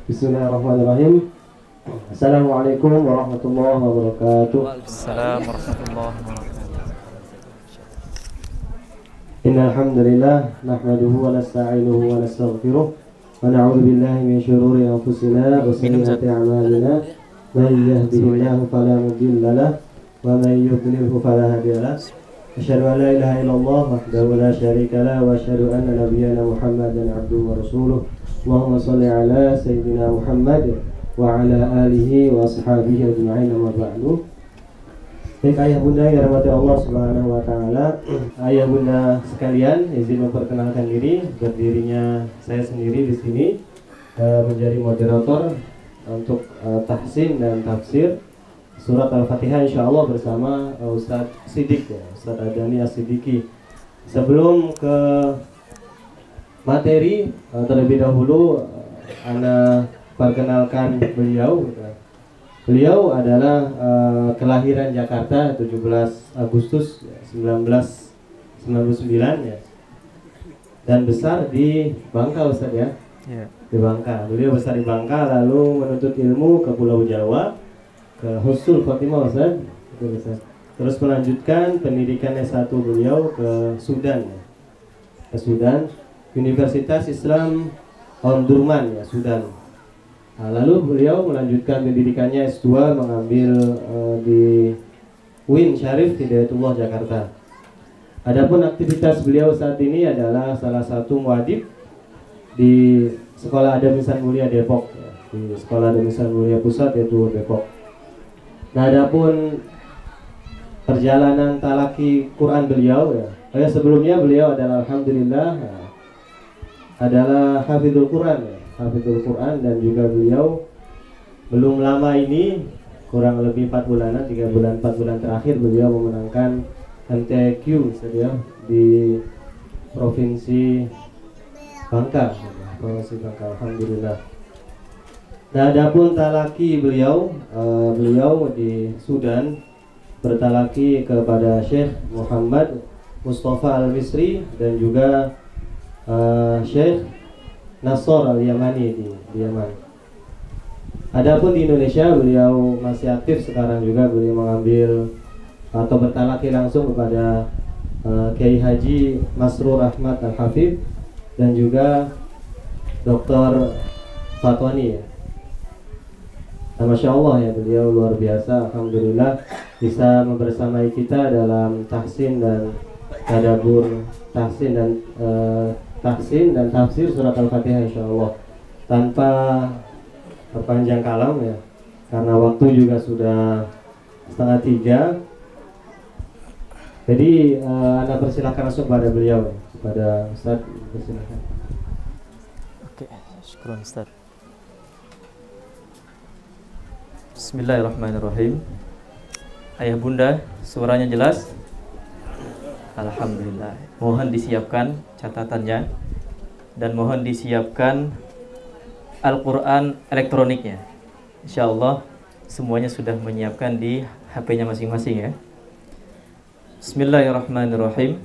Bismillahirrahmanirrahim. Assalamualaikum warahmatullahi wabarakatuh. Waalaikumsalam warahmatullahi wabarakatuh. Innal hamdalillah nahmaduhu wa nasta'inuhu wa nastaghfiruh wa na'udzu billahi min shururi anfusina wa sayyiati a'malina. Man yahdihillahu fala mudilla lahu wa man yudlilhu fala hadiya lahu. Asyhadu an la ilaha illallah wahdahu la syarika lahu wa asyhadu anna nabiyyana Muhammadan 'abduhu wa rasuluh. Allahumma shalli ala sayyidina Muhammad wa ala alihi wa ashabihi ajma'in, amma ba'du. Baik ayah bunda yang dirahmati Allah Subhanahu wa taala, ayah bunda sekalian, izin memperkenalkan diri. Berdirinya saya sendiri di sini menjadi moderator untuk tahsin dan tafsir surat Al-Fatihah insyaallah bersama Ustadz Siddiq, Ustadz Adani As-Siddiqi. Sebelum ke materi, terlebih dahulu ana perkenalkan beliau. Beliau adalah kelahiran Jakarta 17 Agustus 1999 ya. Dan besar di Bangka, Ustaz ya. Yeah. Di Bangka. Beliau besar di Bangka lalu menuntut ilmu ke Pulau Jawa, ke Husnul Khotimah, Ustaz. Terus melanjutkan pendidikan S1 beliau ke Sudan ya. Ke Sudan, Universitas Islam Omdurman ya, Sudan. Nah, lalu beliau melanjutkan pendidikannya S2 mengambil di UIN Syarif Hidayatullah Jakarta. Adapun aktivitas beliau saat ini adalah salah satu muadib di Sekolah Adab Insan Mulia Depok ya, di Sekolah Adab Insan Mulia Pusat yaitu Depok. Nah, adapun perjalanan talaki Quran beliau ya. Sebelumnya beliau adalah alhamdulillah adalah hafizul Quran ya. Hafizul Quran, dan juga beliau belum lama ini kurang lebih 4 bulanan, 3 bulan 4 bulan terakhir beliau memenangkan MTQ ya, di Provinsi Bangka, alhamdulillah. Nah, adapun talaki beliau di Sudan bertalaki kepada Syekh Muhammad Mustafa Al-Misri dan juga Syekh Nasr Al-Yamani di Yaman. Adapun di Indonesia beliau masih aktif sekarang juga, beliau mengambil atau bertalaki langsung kepada Kiai Haji Masrur Ahmad Al-Hafid dan juga Dr. Fatwani ya. Nah, Masya Allah ya, beliau luar biasa, alhamdulillah bisa membersamai kita dalam tahsin dan tadabbur, tahsin dan tafsir surat Al-Fatihah insyaallah. Tanpa perpanjang kalam ya, karena waktu juga sudah 2:30. Jadi Anda persilakan langsung pada beliau, kepada Ustaz, persilakan. Oke, syukran Ustaz. Bismillahirrahmanirrahim. Ayah bunda, suaranya jelas? Alhamdulillah. Mohon disiapkan catatannya dan mohon disiapkan Al-Quran elektroniknya. Insyaallah semuanya sudah menyiapkan di HP-nya masing-masing ya. Bismillahirrahmanirrahim.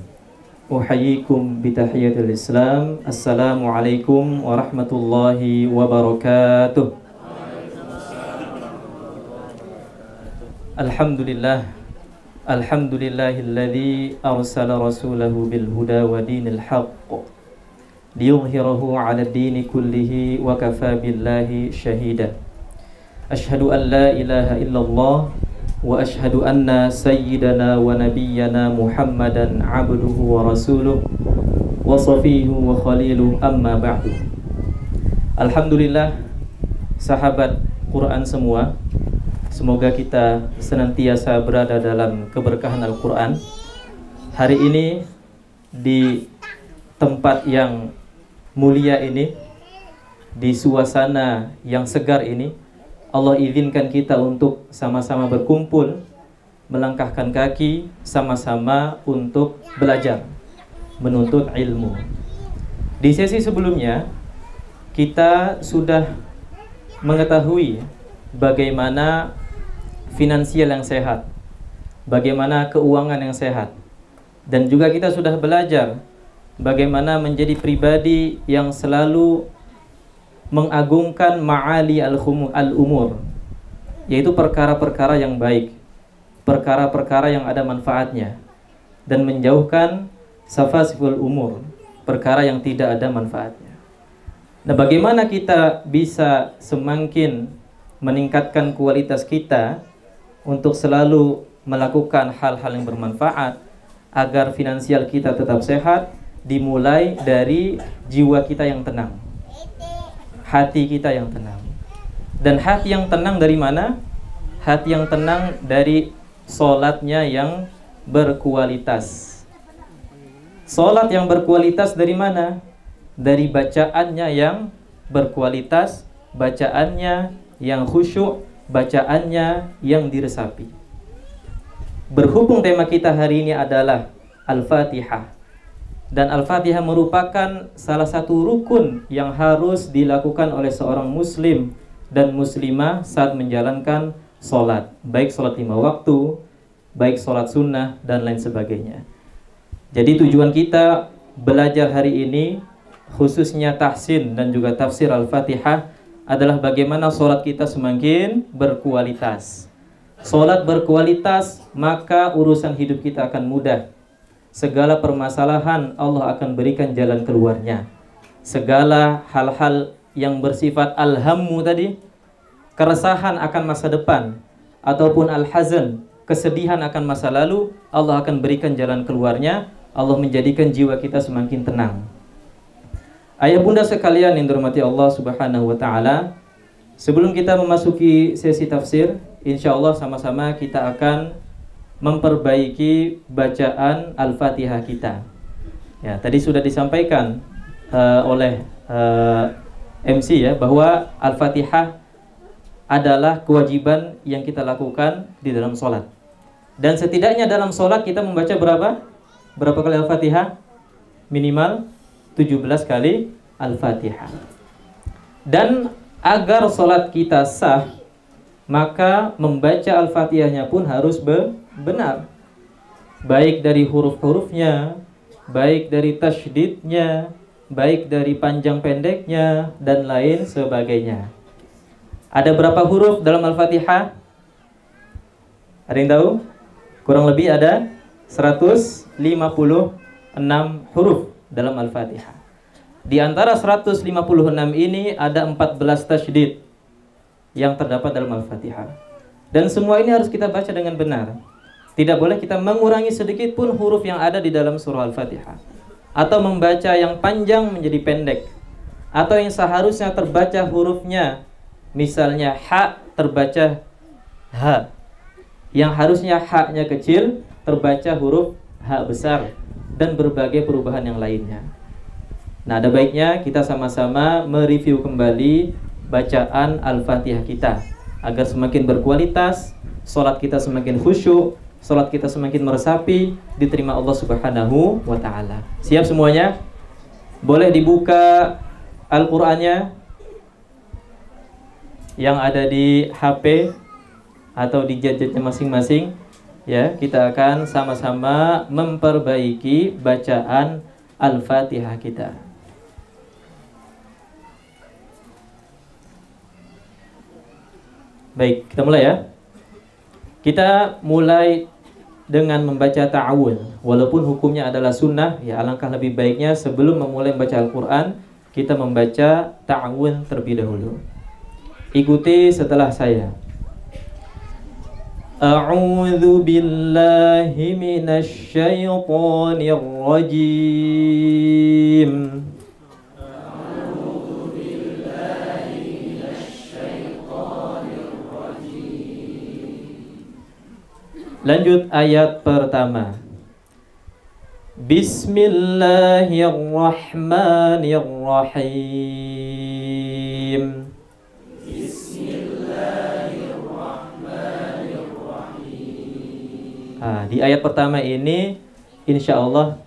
Uhayyikum bitahiyatil Islam. Assalamualaikum warahmatullahi wabarakatuh. Alhamdulillah. Alhamdulillahilladzi arsala rasulahu bil huda wa dinil haqq liyuzhirahu 'ala ad-dini kullihi wa kafaa billahi shahida. Asyhadu an la ilaha illallah wa asyhadu anna sayyidana wa nabiyyana Muhammadan 'abduhu wa rasuluh wa safihu wa khaliluh, amma ba'du. Alhamdulillah, sahabat Quran semua, semoga kita senantiasa berada dalam keberkahan Al-Quran. Hari ini di tempat yang mulia ini, di suasana yang segar ini, Allah izinkan kita untuk sama-sama berkumpul, melangkahkan kaki, sama-sama untuk belajar, menuntut ilmu. Di sesi sebelumnya, kita sudah mengetahui bagaimana finansial yang sehat, bagaimana keuangan yang sehat, dan juga kita sudah belajar bagaimana menjadi pribadi yang selalu mengagungkan ma'ali al-umur, yaitu perkara-perkara yang baik, perkara-perkara yang ada manfaatnya, dan menjauhkan safasiful umur, perkara yang tidak ada manfaatnya. Nah, bagaimana kita bisa semakin meningkatkan kualitas kita untuk selalu melakukan hal-hal yang bermanfaat agar finansial kita tetap sehat? Dimulai dari jiwa kita yang tenang, hati kita yang tenang. Dan hati yang tenang dari mana? Hati yang tenang dari sholatnya yang berkualitas. Sholat yang berkualitas dari mana? Dari bacaannya yang berkualitas, bacaannya yang khusyuk, bacaannya yang diresapi. Berhubung tema kita hari ini adalah Al-Fatihah, dan Al-Fatihah merupakan salah satu rukun yang harus dilakukan oleh seorang muslim dan muslimah saat menjalankan sholat, baik sholat 5 waktu, baik sholat sunnah, dan lain sebagainya. Jadi tujuan kita belajar hari ini, khususnya tahsin dan juga tafsir Al-Fatihah, adalah bagaimana sholat kita semakin berkualitas. Sholat berkualitas, maka urusan hidup kita akan mudah. Segala permasalahan Allah akan berikan jalan keluarnya. Segala hal-hal yang bersifat al-hammu tadi, keresahan akan masa depan, ataupun al-hazan, kesedihan akan masa lalu, Allah akan berikan jalan keluarnya. Allah menjadikan jiwa kita semakin tenang. Ayah bunda sekalian yang dirahmati Allah Subhanahu wa ta'ala, sebelum kita memasuki sesi tafsir, insya Allah sama-sama kita akan memperbaiki bacaan Al-Fatihah kita. Ya, tadi sudah disampaikan oleh MC ya, bahwa Al-Fatihah adalah kewajiban yang kita lakukan di dalam sholat. Dan setidaknya dalam sholat kita membaca berapa? Berapa kali Al-Fatihah? Minimal 17 kali Al-Fatihah. Dan agar sholat kita sah, maka membaca Al-Fatihahnya pun harus benar, baik dari huruf-hurufnya, baik dari tasydidnya, baik dari panjang pendeknya, dan lain sebagainya. Ada berapa huruf dalam Al-Fatihah? Ada yang tahu? Kurang lebih ada 156 huruf dalam Al-Fatihah. Di antara 156 ini ada 14 tasydid yang terdapat dalam Al-Fatihah. Dan semua ini harus kita baca dengan benar. Tidak boleh kita mengurangi sedikit pun huruf yang ada di dalam surah Al-Fatihah, atau membaca yang panjang menjadi pendek, atau yang seharusnya terbaca hurufnya, misalnya ha terbaca ha, yang harusnya ha-nya kecil terbaca huruf ha besar, dan berbagai perubahan yang lainnya. Nah, ada baiknya kita sama-sama mereview kembali bacaan Al-Fatihah kita agar semakin berkualitas, sholat kita semakin khusyuk, sholat kita semakin meresapi, diterima Allah Subhanahu wa ta'ala. Siap semuanya? Boleh dibuka Al-Qur'annya yang ada di HP atau di gadgetnya masing-masing. Ya, kita akan sama-sama memperbaiki bacaan Al-Fatihah kita. Baik, kita mulai ya. Kita mulai dengan membaca ta'awun. Walaupun hukumnya adalah sunnah, ya alangkah lebih baiknya sebelum memulai membaca Al-Quran, kita membaca ta'awun terlebih dahulu. Ikuti setelah saya. A'udzu billahi minasy syaithanir rajim. Lanjut ayat pertama. Bismillahirrahmanirrahim. Di ayat pertama ini insya Allah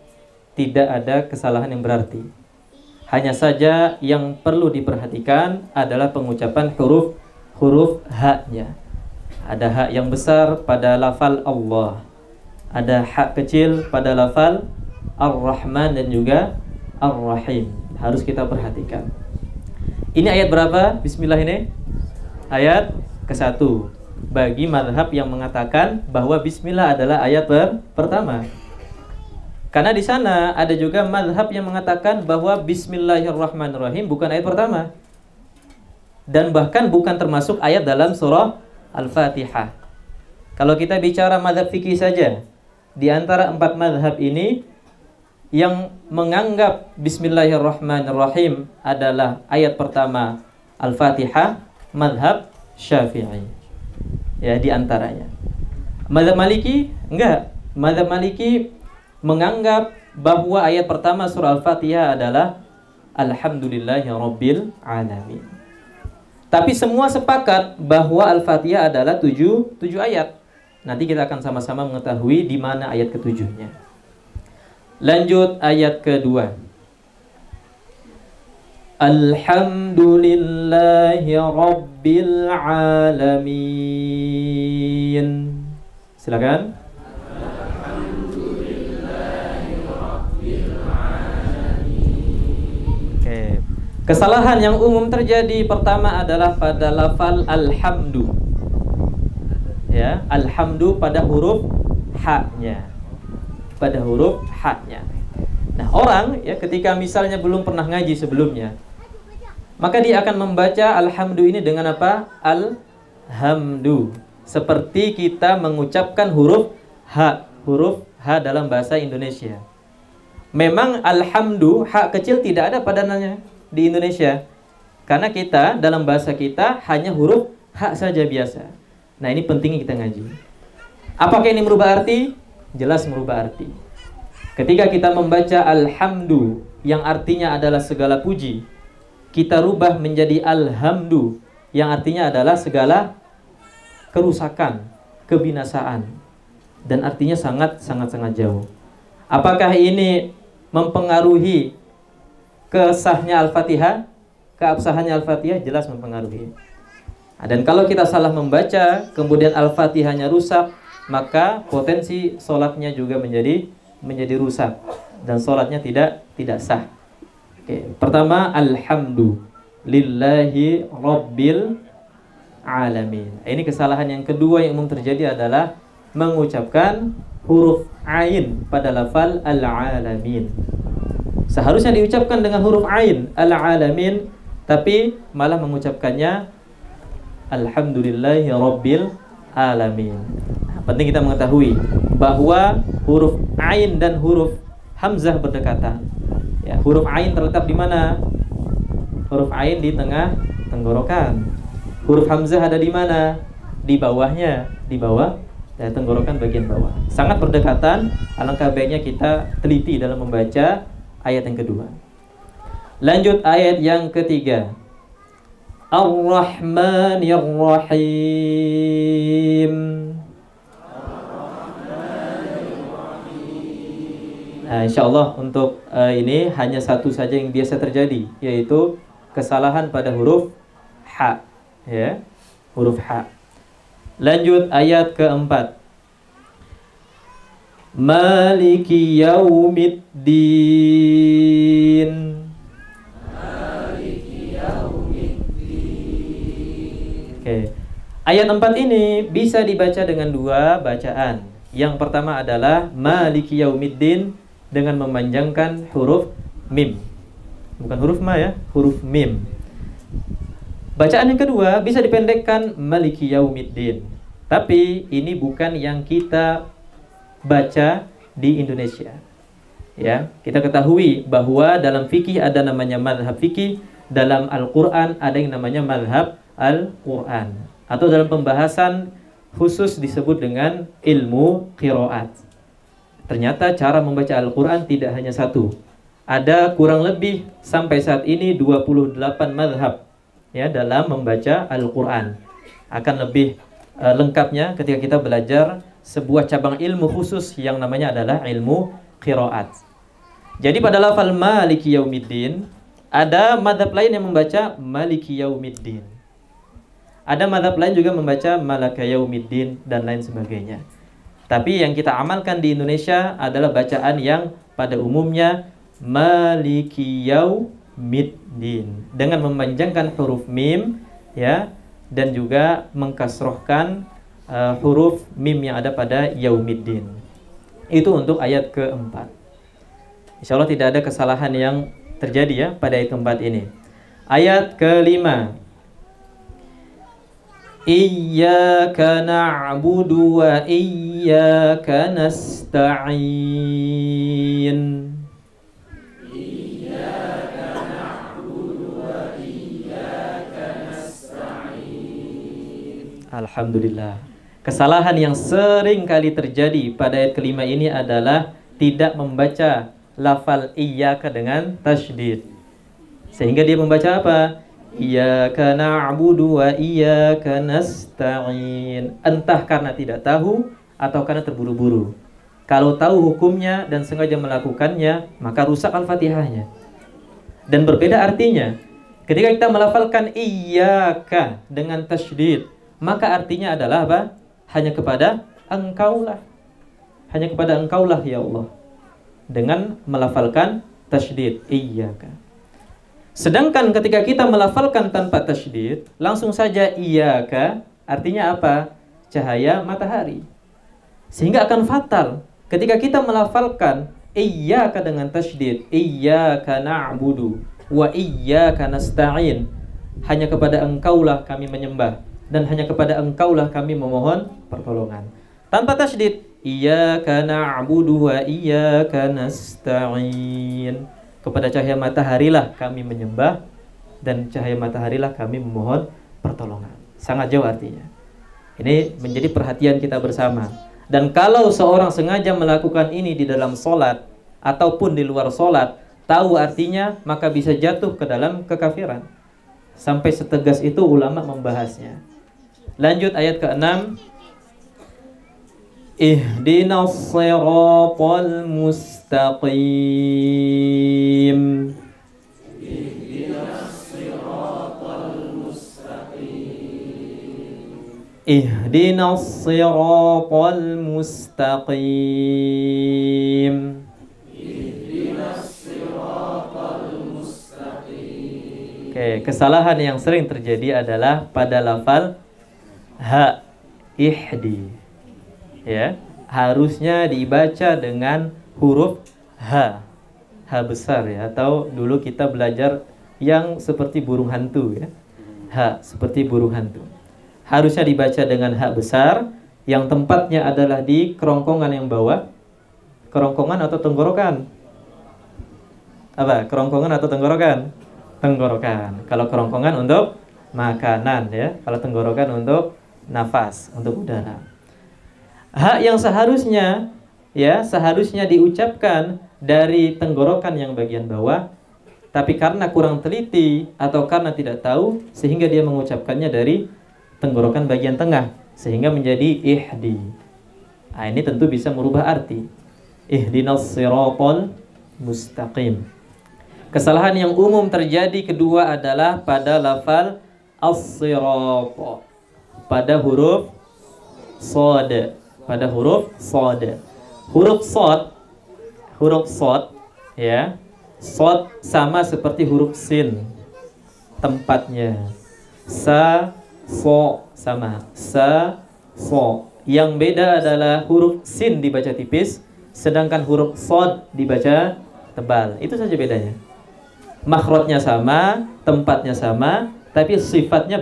tidak ada kesalahan yang berarti. Hanya saja yang perlu diperhatikan adalah pengucapan huruf ha-nya. Ada hak yang besar pada lafal Allah, ada hak kecil pada lafal Ar-Rahman dan juga Ar-Rahim. Harus kita perhatikan. Ini ayat berapa? Bismillah ini? Ayat ke-1. Bagi mazhab yang mengatakan bahwa bismillah adalah ayat pertama. Karena di sana ada juga mazhab yang mengatakan bahwa bismillahirrahmanirrahim bukan ayat pertama. Dan bahkan bukan termasuk ayat dalam surah Al-Fatihah. Kalau kita bicara mazhab fikih saja, di antara 4 mazhab ini yang menganggap bismillahirrahmanirrahim adalah ayat pertama Al-Fatihah, mazhab Syafi'i. Ya, di antaranya. Mazhab Maliki enggak. Mazhab Maliki menganggap bahwa ayat pertama surah Al-Fatihah adalah Alhamdulillahirabbil alamin. Tapi semua sepakat bahwa Al-Fatihah adalah 7 ayat. Nanti kita akan sama-sama mengetahui di mana ayat ke-7-nya. Lanjut ayat kedua. Alhamdulillahi rabbil alamin. Silakan. Alhamdulillahi rabbil alamin. Oke. Kesalahan yang umum terjadi pertama adalah pada lafal alhamdu. Ya, alhamdu pada huruf ha-nya. Pada huruf ha-nya. Nah, orang ya ketika misalnya belum pernah ngaji sebelumnya, maka dia akan membaca alhamdu ini dengan apa? Alhamdu. Seperti kita mengucapkan huruf ha dalam bahasa Indonesia. Memang alhamdu, ha kecil tidak ada padanannya di Indonesia. Karena kita dalam bahasa kita hanya huruf ha saja biasa. Nah, ini pentingnya kita ngaji. Apakah ini merubah arti? Jelas merubah arti. Ketika kita membaca alhamdu yang artinya adalah segala puji, kita rubah menjadi alhamdu yang artinya adalah segala kerusakan, kebinasaan, dan artinya sangat jauh. Apakah ini mempengaruhi kesahnya Al-Fatihah? Keabsahannya Al-Fatihah? Jelas mempengaruhi. Dan kalau kita salah membaca, kemudian Al-Fatihahnya rusak, maka potensi sholatnya juga menjadi rusak dan sholatnya tidak sah. Oke. Pertama, alhamdu lillahi rabbil alamin. Ini kesalahan yang kedua yang umum terjadi adalah mengucapkan huruf ain pada lafal al-alamin. Seharusnya diucapkan dengan huruf ain al-alamin, tapi malah mengucapkannya alhamdulillahi rabbil alamin. Penting kita mengetahui bahwa huruf ain dan huruf hamzah berdekatan. Ya, huruf ain terletak di mana? Huruf ain di tengah tenggorokan. Huruf hamzah ada di mana? Di bawahnya, di bawah ya, tenggorokan bagian bawah. Sangat berdekatan. Alangkah baiknya kita teliti dalam membaca ayat yang kedua. Lanjut ayat yang ketiga. Ar-Rahmanir Rahim. Nah, insyaallah untuk ini hanya satu saja yang biasa terjadi, yaitu kesalahan pada huruf ha, ya, huruf ha. Lanjut ayat keempat. Maliki yaumiddin. Oke. Ayat 4 ini bisa dibaca dengan dua bacaan. Yang pertama adalah Maliki yaumiddin dengan memanjangkan huruf mim. Bukan huruf ma ya, huruf mim. Bacaan yang kedua bisa dipendekkan Maliki yaumiddin. Tapi ini bukan yang kita baca di Indonesia. Ya, kita ketahui bahwa dalam fikih ada namanya mazhab fikih, dalam Al-Qur'an ada yang namanya mazhab Al-Quran, atau dalam pembahasan khusus disebut dengan ilmu qiraat. Ternyata cara membaca Al-Quran tidak hanya satu. Ada kurang lebih sampai saat ini 28 mazhab ya dalam membaca Al-Quran. Akan lebih lengkapnya ketika kita belajar sebuah cabang ilmu khusus yang namanya adalah ilmu qiraat. Jadi pada lafal Maliki yaumiddin ada mazhab lain yang membaca Maliki yaumiddin. Ada mazhab lain juga membaca Malaka yaumiddin dan lain sebagainya. Tapi yang kita amalkan di Indonesia adalah bacaan yang pada umumnya Maliki yaumiddin, dengan memanjangkan huruf mim ya, dan juga mengkasrohkan huruf mim yang ada pada yaumiddin. Itu untuk ayat keempat. Insya Allah tidak ada kesalahan yang terjadi ya pada ayat keempat ini. Ayat kelima, Iyyaka na'budu wa iyyaka nasta'in. Iyyaka na'budu wa iyyaka nasta'in. Alhamdulillah. Kesalahan yang sering kali terjadi pada ayat kelima ini adalah tidak membaca lafal iyyaka dengan tasydid. Sehingga dia membaca apa? Iyyaka na'budu wa iyyaka nasta'in. Entah karena tidak tahu atau karena terburu-buru. Kalau tahu hukumnya dan sengaja melakukannya, maka rusak Al-Fatihahnya. Dan berbeda artinya. Ketika kita melafalkan iyyaka dengan tasydid, maka artinya adalah apa? Hanya kepada engkaulah. Hanya kepada engkaulah ya Allah. Dengan melafalkan tasydid iyyaka. Sedangkan ketika kita melafalkan tanpa tasydid, langsung saja iyyaka, artinya apa? Cahaya matahari. Sehingga akan fatal ketika kita melafalkan iyyaka dengan tasydid, iyyaka na'budu wa iyyaka nasta'in. Hanya kepada engkaulah kami menyembah dan hanya kepada engkaulah kami memohon pertolongan. Tanpa tasydid, iyyaka na'budu wa iyyaka nasta'in. Kepada cahaya mataharilah kami menyembah dan cahaya mataharilah kami memohon pertolongan. Sangat jauh artinya. Ini menjadi perhatian kita bersama. Dan kalau seorang sengaja melakukan ini di dalam sholat ataupun di luar sholat, tahu artinya, maka bisa jatuh ke dalam kekafiran. Sampai setegas itu ulama membahasnya. Lanjut ayat ke-6. Ihdinas siratal mustaqim. Ihdinas siratal mustaqim. Ihdinas siratal mustaqim. Ihdinas siratal mustaqim. Oke, kesalahan yang sering terjadi adalah pada lafal ha, ihdi. Ya, harusnya dibaca dengan huruf H besar ya, atau dulu kita belajar yang seperti burung hantu ya, H seperti burung hantu. Harusnya dibaca dengan H besar yang tempatnya adalah di kerongkongan yang bawah. Kerongkongan atau tenggorokan? Apa? Kerongkongan atau tenggorokan? Tenggorokan. Kalau kerongkongan untuk makanan ya, kalau tenggorokan untuk nafas, untuk udara. Hak yang seharusnya diucapkan dari tenggorokan yang bagian bawah, tapi karena kurang teliti atau karena tidak tahu, sehingga dia mengucapkannya dari tenggorokan bagian tengah, sehingga menjadi ihdi. Nah, ini tentu bisa merubah arti. Ihdinas siratal mustaqim. Kesalahan yang umum terjadi kedua adalah pada lafal as-sirat, pada huruf shad. Pada huruf shad. Huruf shad ya. Shad sama seperti huruf sin tempatnya. Sa, so sama. Sa, so. Yang beda adalah huruf sin dibaca tipis, sedangkan huruf shad dibaca tebal. Itu saja bedanya. Makhrajnya sama, tempatnya sama, tapi sifatnya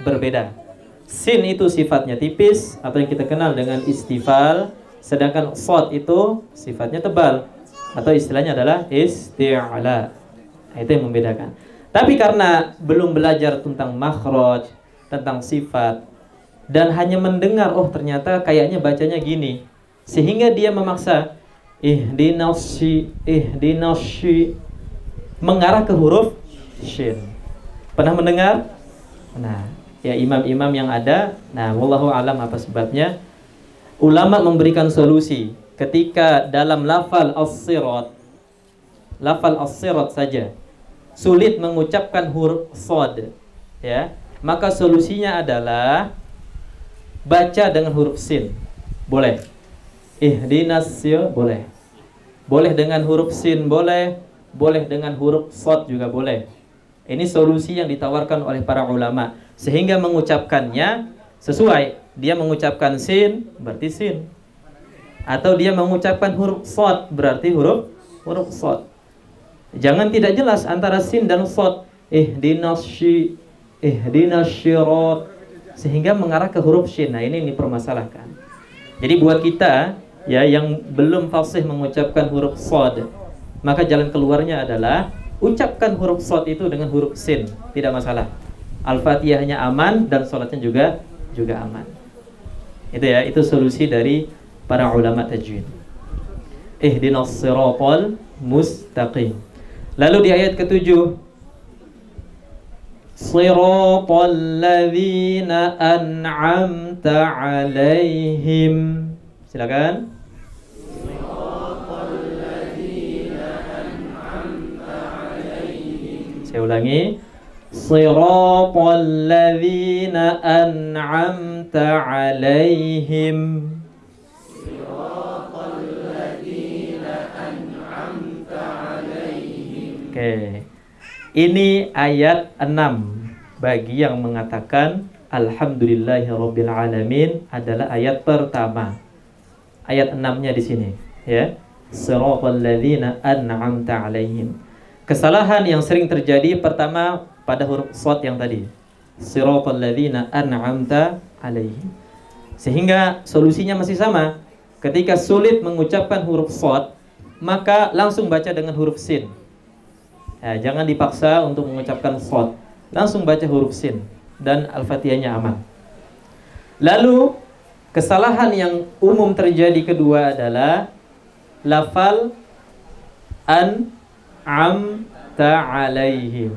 berbeda. Sin itu sifatnya tipis atau yang kita kenal dengan istifal, sedangkan shad itu sifatnya tebal atau istilahnya adalah isti'la. Nah, itu yang membedakan. Tapi karena belum belajar tentang makhraj, tentang sifat, dan hanya mendengar, oh ternyata kayaknya bacanya gini, sehingga dia memaksa ihdinas mengarah ke huruf shin. Pernah mendengar? Nah, ya imam-imam yang ada, nah wallahu alam apa sebabnya, ulama memberikan solusi ketika dalam lafal as-sirat saja sulit mengucapkan huruf shad ya, maka solusinya adalah baca dengan huruf sin. Boleh ihdinas boleh dengan huruf sin, boleh boleh dengan huruf shad juga boleh. Ini solusi yang ditawarkan oleh para ulama, sehingga mengucapkannya sesuai. Dia mengucapkan sin berarti sin, atau dia mengucapkan huruf shad berarti huruf shad. Jangan tidak jelas antara sin dan shad. Ihdinas syirat, sehingga mengarah ke huruf shin. Nah, ini dipermasalahkan. Jadi buat kita ya yang belum fasih mengucapkan huruf shad, maka jalan keluarnya adalah ucapkan huruf shad itu dengan huruf sin, tidak masalah. Al-Fatihahnya aman dan sholatnya juga aman. Itu ya, itu solusi dari para ulama tajwid. Ihdinas siratal mustaqim. Lalu di ayat ke-7, siratal ladzina an'amta 'alaihim. Silakan. Saya ulangi. Siratal ladzina an'amta 'alaihim. Siratal ladzina an'amta 'alaihim. Oke. Ini ayat 6 bagi yang mengatakan alhamdulillahirabbil alamin adalah ayat pertama. Ayat 6-nya di sini, ya. Siratal ladzina an'amta 'alaihim. Kesalahan yang sering terjadi pertama pada huruf shad yang tadi. Siratal ladzina an'amta 'alaihim. Sehingga solusinya masih sama. Ketika sulit mengucapkan huruf shad, maka langsung baca dengan huruf sin. Ya, jangan dipaksa untuk mengucapkan shad. Langsung baca huruf sin dan Al-Fatihahnya aman. Lalu kesalahan yang umum terjadi kedua adalah lafal an'amta 'alaihim.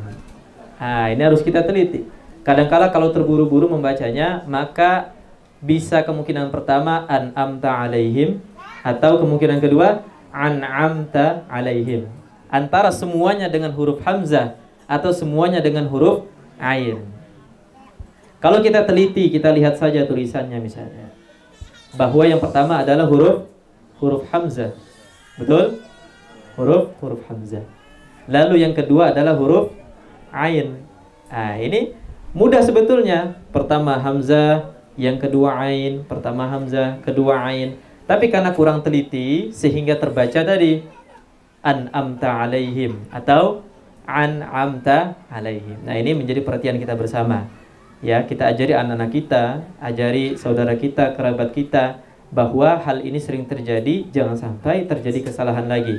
Nah, ini harus kita teliti. Kadang-kala kalau terburu-buru membacanya, maka bisa kemungkinan pertama an'amta 'alaihim, atau kemungkinan kedua an'amta 'alaihim. Antara semuanya dengan huruf hamzah atau semuanya dengan huruf ain. Kalau kita teliti, kita lihat saja tulisannya misalnya, bahwa yang pertama adalah huruf hamzah. Betul? Huruf hamzah. Lalu yang kedua adalah huruf ain. Nah, ini mudah sebetulnya. Pertama hamzah, yang kedua ain. Pertama hamzah, kedua ain. Tapi karena kurang teliti sehingga terbaca tadi an'amta 'alaihim atau an'amta 'alaihim. Nah, ini menjadi perhatian kita bersama. Ya, kita ajari anak-anak kita, ajari saudara kita, kerabat kita, bahwa hal ini sering terjadi, jangan sampai terjadi kesalahan lagi.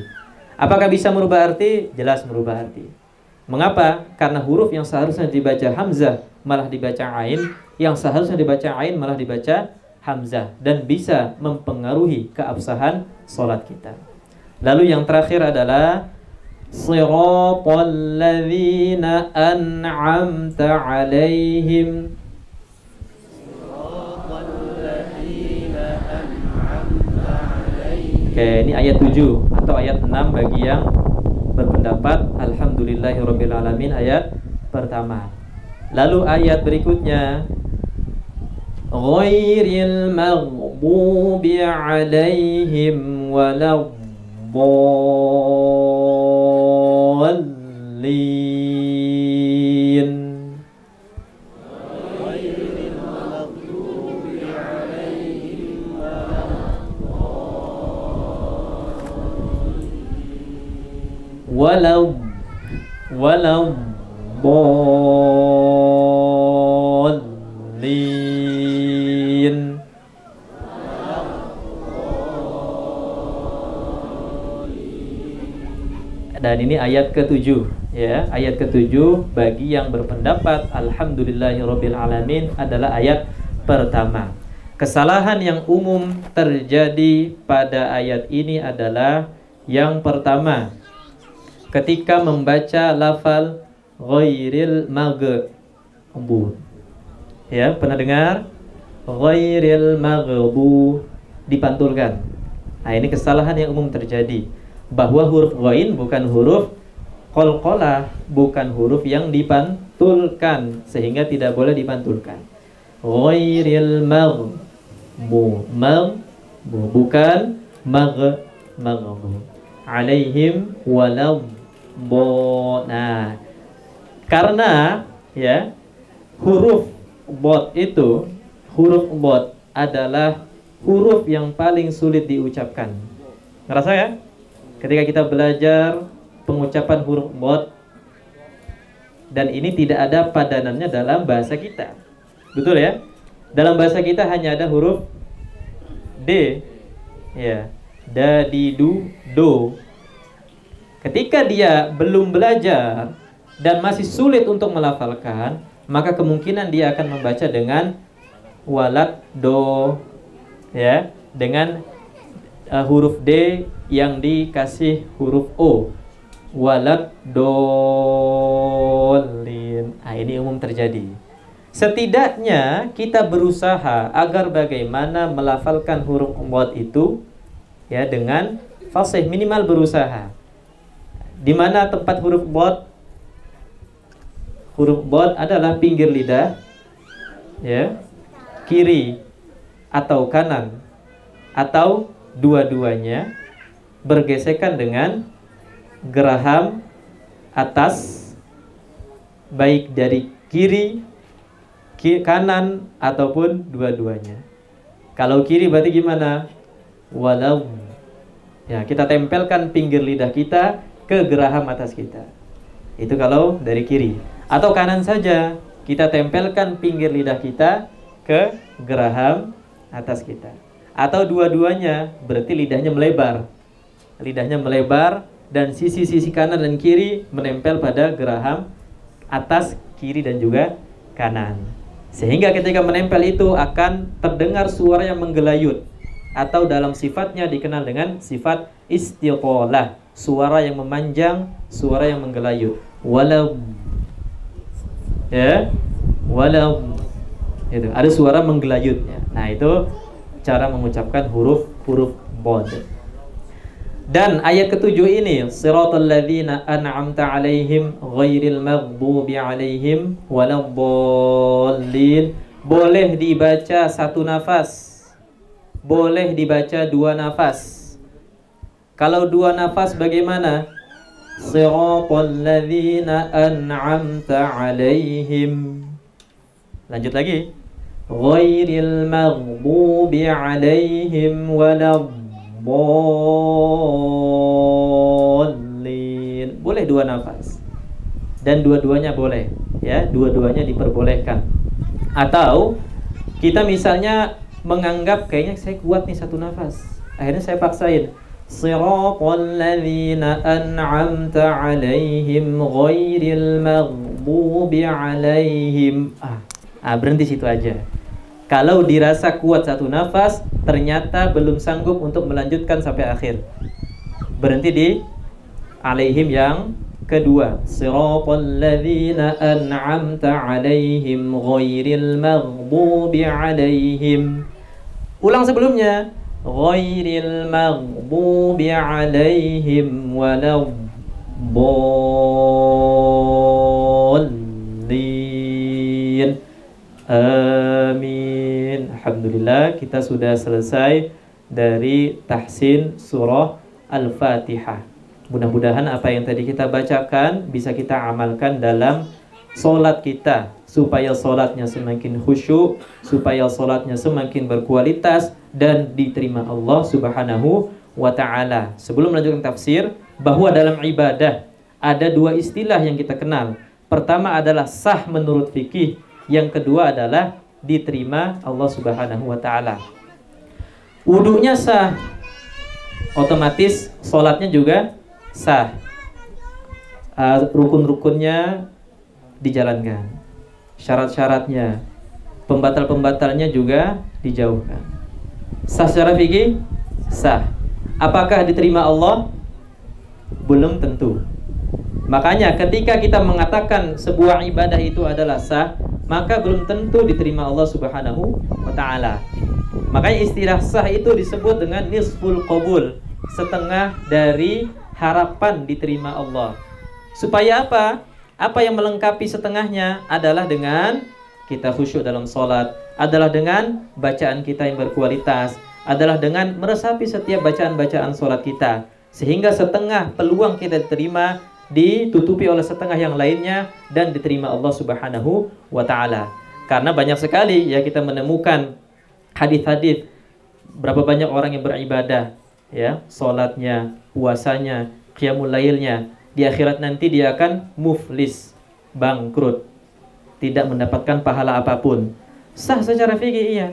Apakah bisa merubah arti? Jelas merubah arti. Mengapa? Karena huruf yang seharusnya dibaca hamzah malah dibaca ain, yang seharusnya dibaca ain malah dibaca hamzah, dan bisa mempengaruhi keabsahan sholat kita. Lalu yang terakhir adalah siratal ladzina an'amta 'alaihim. Oke, ini ayat 7 atau ayat 6 bagi yang berpendapat alhamdulillahirabbil alamin ayat pertama. Lalu ayat berikutnya ghairil maghdubi 'alaihim waladdallin. Waladdallin. Dan ini ayat ke-7 ya, ayat ke-7 bagi yang berpendapat alhamdulillahirabbil alamin adalah ayat pertama. Kesalahan yang umum terjadi pada ayat ini adalah yang pertama, ketika membaca lafal ghairil maghdubi. Ya, pernah dengar? Ghairil maghdubi dipantulkan. Nah, ini kesalahan yang umum terjadi, bahwa huruf ghain bukan huruf qalqalah, bukan huruf yang dipantulkan, sehingga tidak boleh dipantulkan. Ghairil maghdubi, bukan maghdubi. Alaihim bo. Nah, karena ya huruf bod itu, huruf bod adalah huruf yang paling sulit diucapkan. Ngerasa ya? Ketika kita belajar pengucapan huruf bod, dan ini tidak ada padanannya dalam bahasa kita. Betul ya? Dalam bahasa kita hanya ada huruf D. Ya. Da, di, du, do. Ketika dia belum belajar dan masih sulit untuk melafalkan, maka kemungkinan dia akan membaca dengan walad do, ya, dengan huruf D yang dikasih huruf O. Walad dolin. Nah, ini umum terjadi. Setidaknya kita berusaha agar bagaimana melafalkan huruf bod itu ya dengan fasih, minimal berusaha. Di mana tempat huruf bod? Huruf bod adalah pinggir lidah, ya, kiri atau kanan atau dua-duanya bergesekan dengan geraham atas, baik dari kiri, kanan ataupun dua-duanya. Kalau kiri berarti gimana? Walau. Ya, kita tempelkan pinggir lidah kita ke geraham atas kita. Itu kalau dari kiri. Atau kanan saja, kita tempelkan pinggir lidah kita ke geraham atas kita. Atau dua-duanya, berarti lidahnya melebar. Lidahnya melebar dan sisi-sisi kanan dan kiri menempel pada geraham atas, kiri dan juga kanan. Sehingga ketika menempel itu akan terdengar suara yang menggelayut, atau dalam sifatnya dikenal dengan sifat istiqalah, suara yang memanjang, suara yang menggelayut. Walau, ya, walau, itu ada suara menggelayutnya. Nah, itu cara mengucapkan huruf bod. Dan ayat ketujuh ini, siratal ladzina an'amta 'alaihim ghairil maghdubi 'alaihim waladdallin. Boleh dibaca satu nafas, boleh dibaca dua nafas. Kalau dua nafas bagaimana? Siratal ladzina an'amta 'alaihim. Lanjut lagi. Ghairil maghdubi 'alaihim waladdallin. Boleh dua nafas. Dan dua-duanya boleh, ya, dua-duanya diperbolehkan. Atau kita misalnya menganggap kayaknya saya kuat nih satu nafas, akhirnya saya paksain. Siratal ladzina an'amta 'alaihim ghairil maghdubi 'alaihim. Berhenti situ aja. Kalau dirasa kuat satu nafas, ternyata belum sanggup untuk melanjutkan sampai akhir, berhenti di alaihim yang kedua. Siratal ladzina an'amta 'alaihim ghairil maghdubi 'alaihim. Ulang sebelumnya. Ghairil maghdubi 'alaihim waladdallin. Amin. Alhamdulillah, kita sudah selesai dari tahsin surah Al-Fatihah. Mudah-mudahan apa yang tadi kita bacakan bisa kita amalkan dalam solat kita, supaya solatnya semakin khusyuk, supaya solatnya semakin berkualitas dan diterima Allah Subhanahu wa ta'ala. Sebelum melanjutkan tafsir, bahwa dalam ibadah ada dua istilah yang kita kenal. Pertama adalah sah menurut fikih, yang kedua adalah diterima Allah Subhanahu wa ta'ala. Wudunya sah, otomatis solatnya juga sah. Rukun-rukunnya dijalankan, syarat-syaratnya, pembatal-pembatalnya juga dijauhkan. Sah secara fikih? Sah. Apakah diterima Allah? Belum tentu. Makanya ketika kita mengatakan sebuah ibadah itu adalah sah, maka belum tentu diterima Allah Subhanahu wa ta'ala. Makanya istilah sah itu disebut dengan nisful qabul, setengah dari harapan diterima Allah. Supaya apa? Apa yang melengkapi setengahnya adalah dengan kita khusyuk dalam sholat, adalah dengan bacaan kita yang berkualitas, adalah dengan meresapi setiap bacaan-bacaan sholat kita. Sehingga setengah peluang kita diterima ditutupi oleh setengah yang lainnya dan diterima Allah Subhanahu wa taala. Karena banyak sekali ya kita menemukan hadis-hadis berapa banyak orang yang beribadah ya, salatnya, puasanya, qiyamul lailnya, di akhirat nanti dia akan muflis, bangkrut, tidak mendapatkan pahala apapun. Sah secara fikih, iya.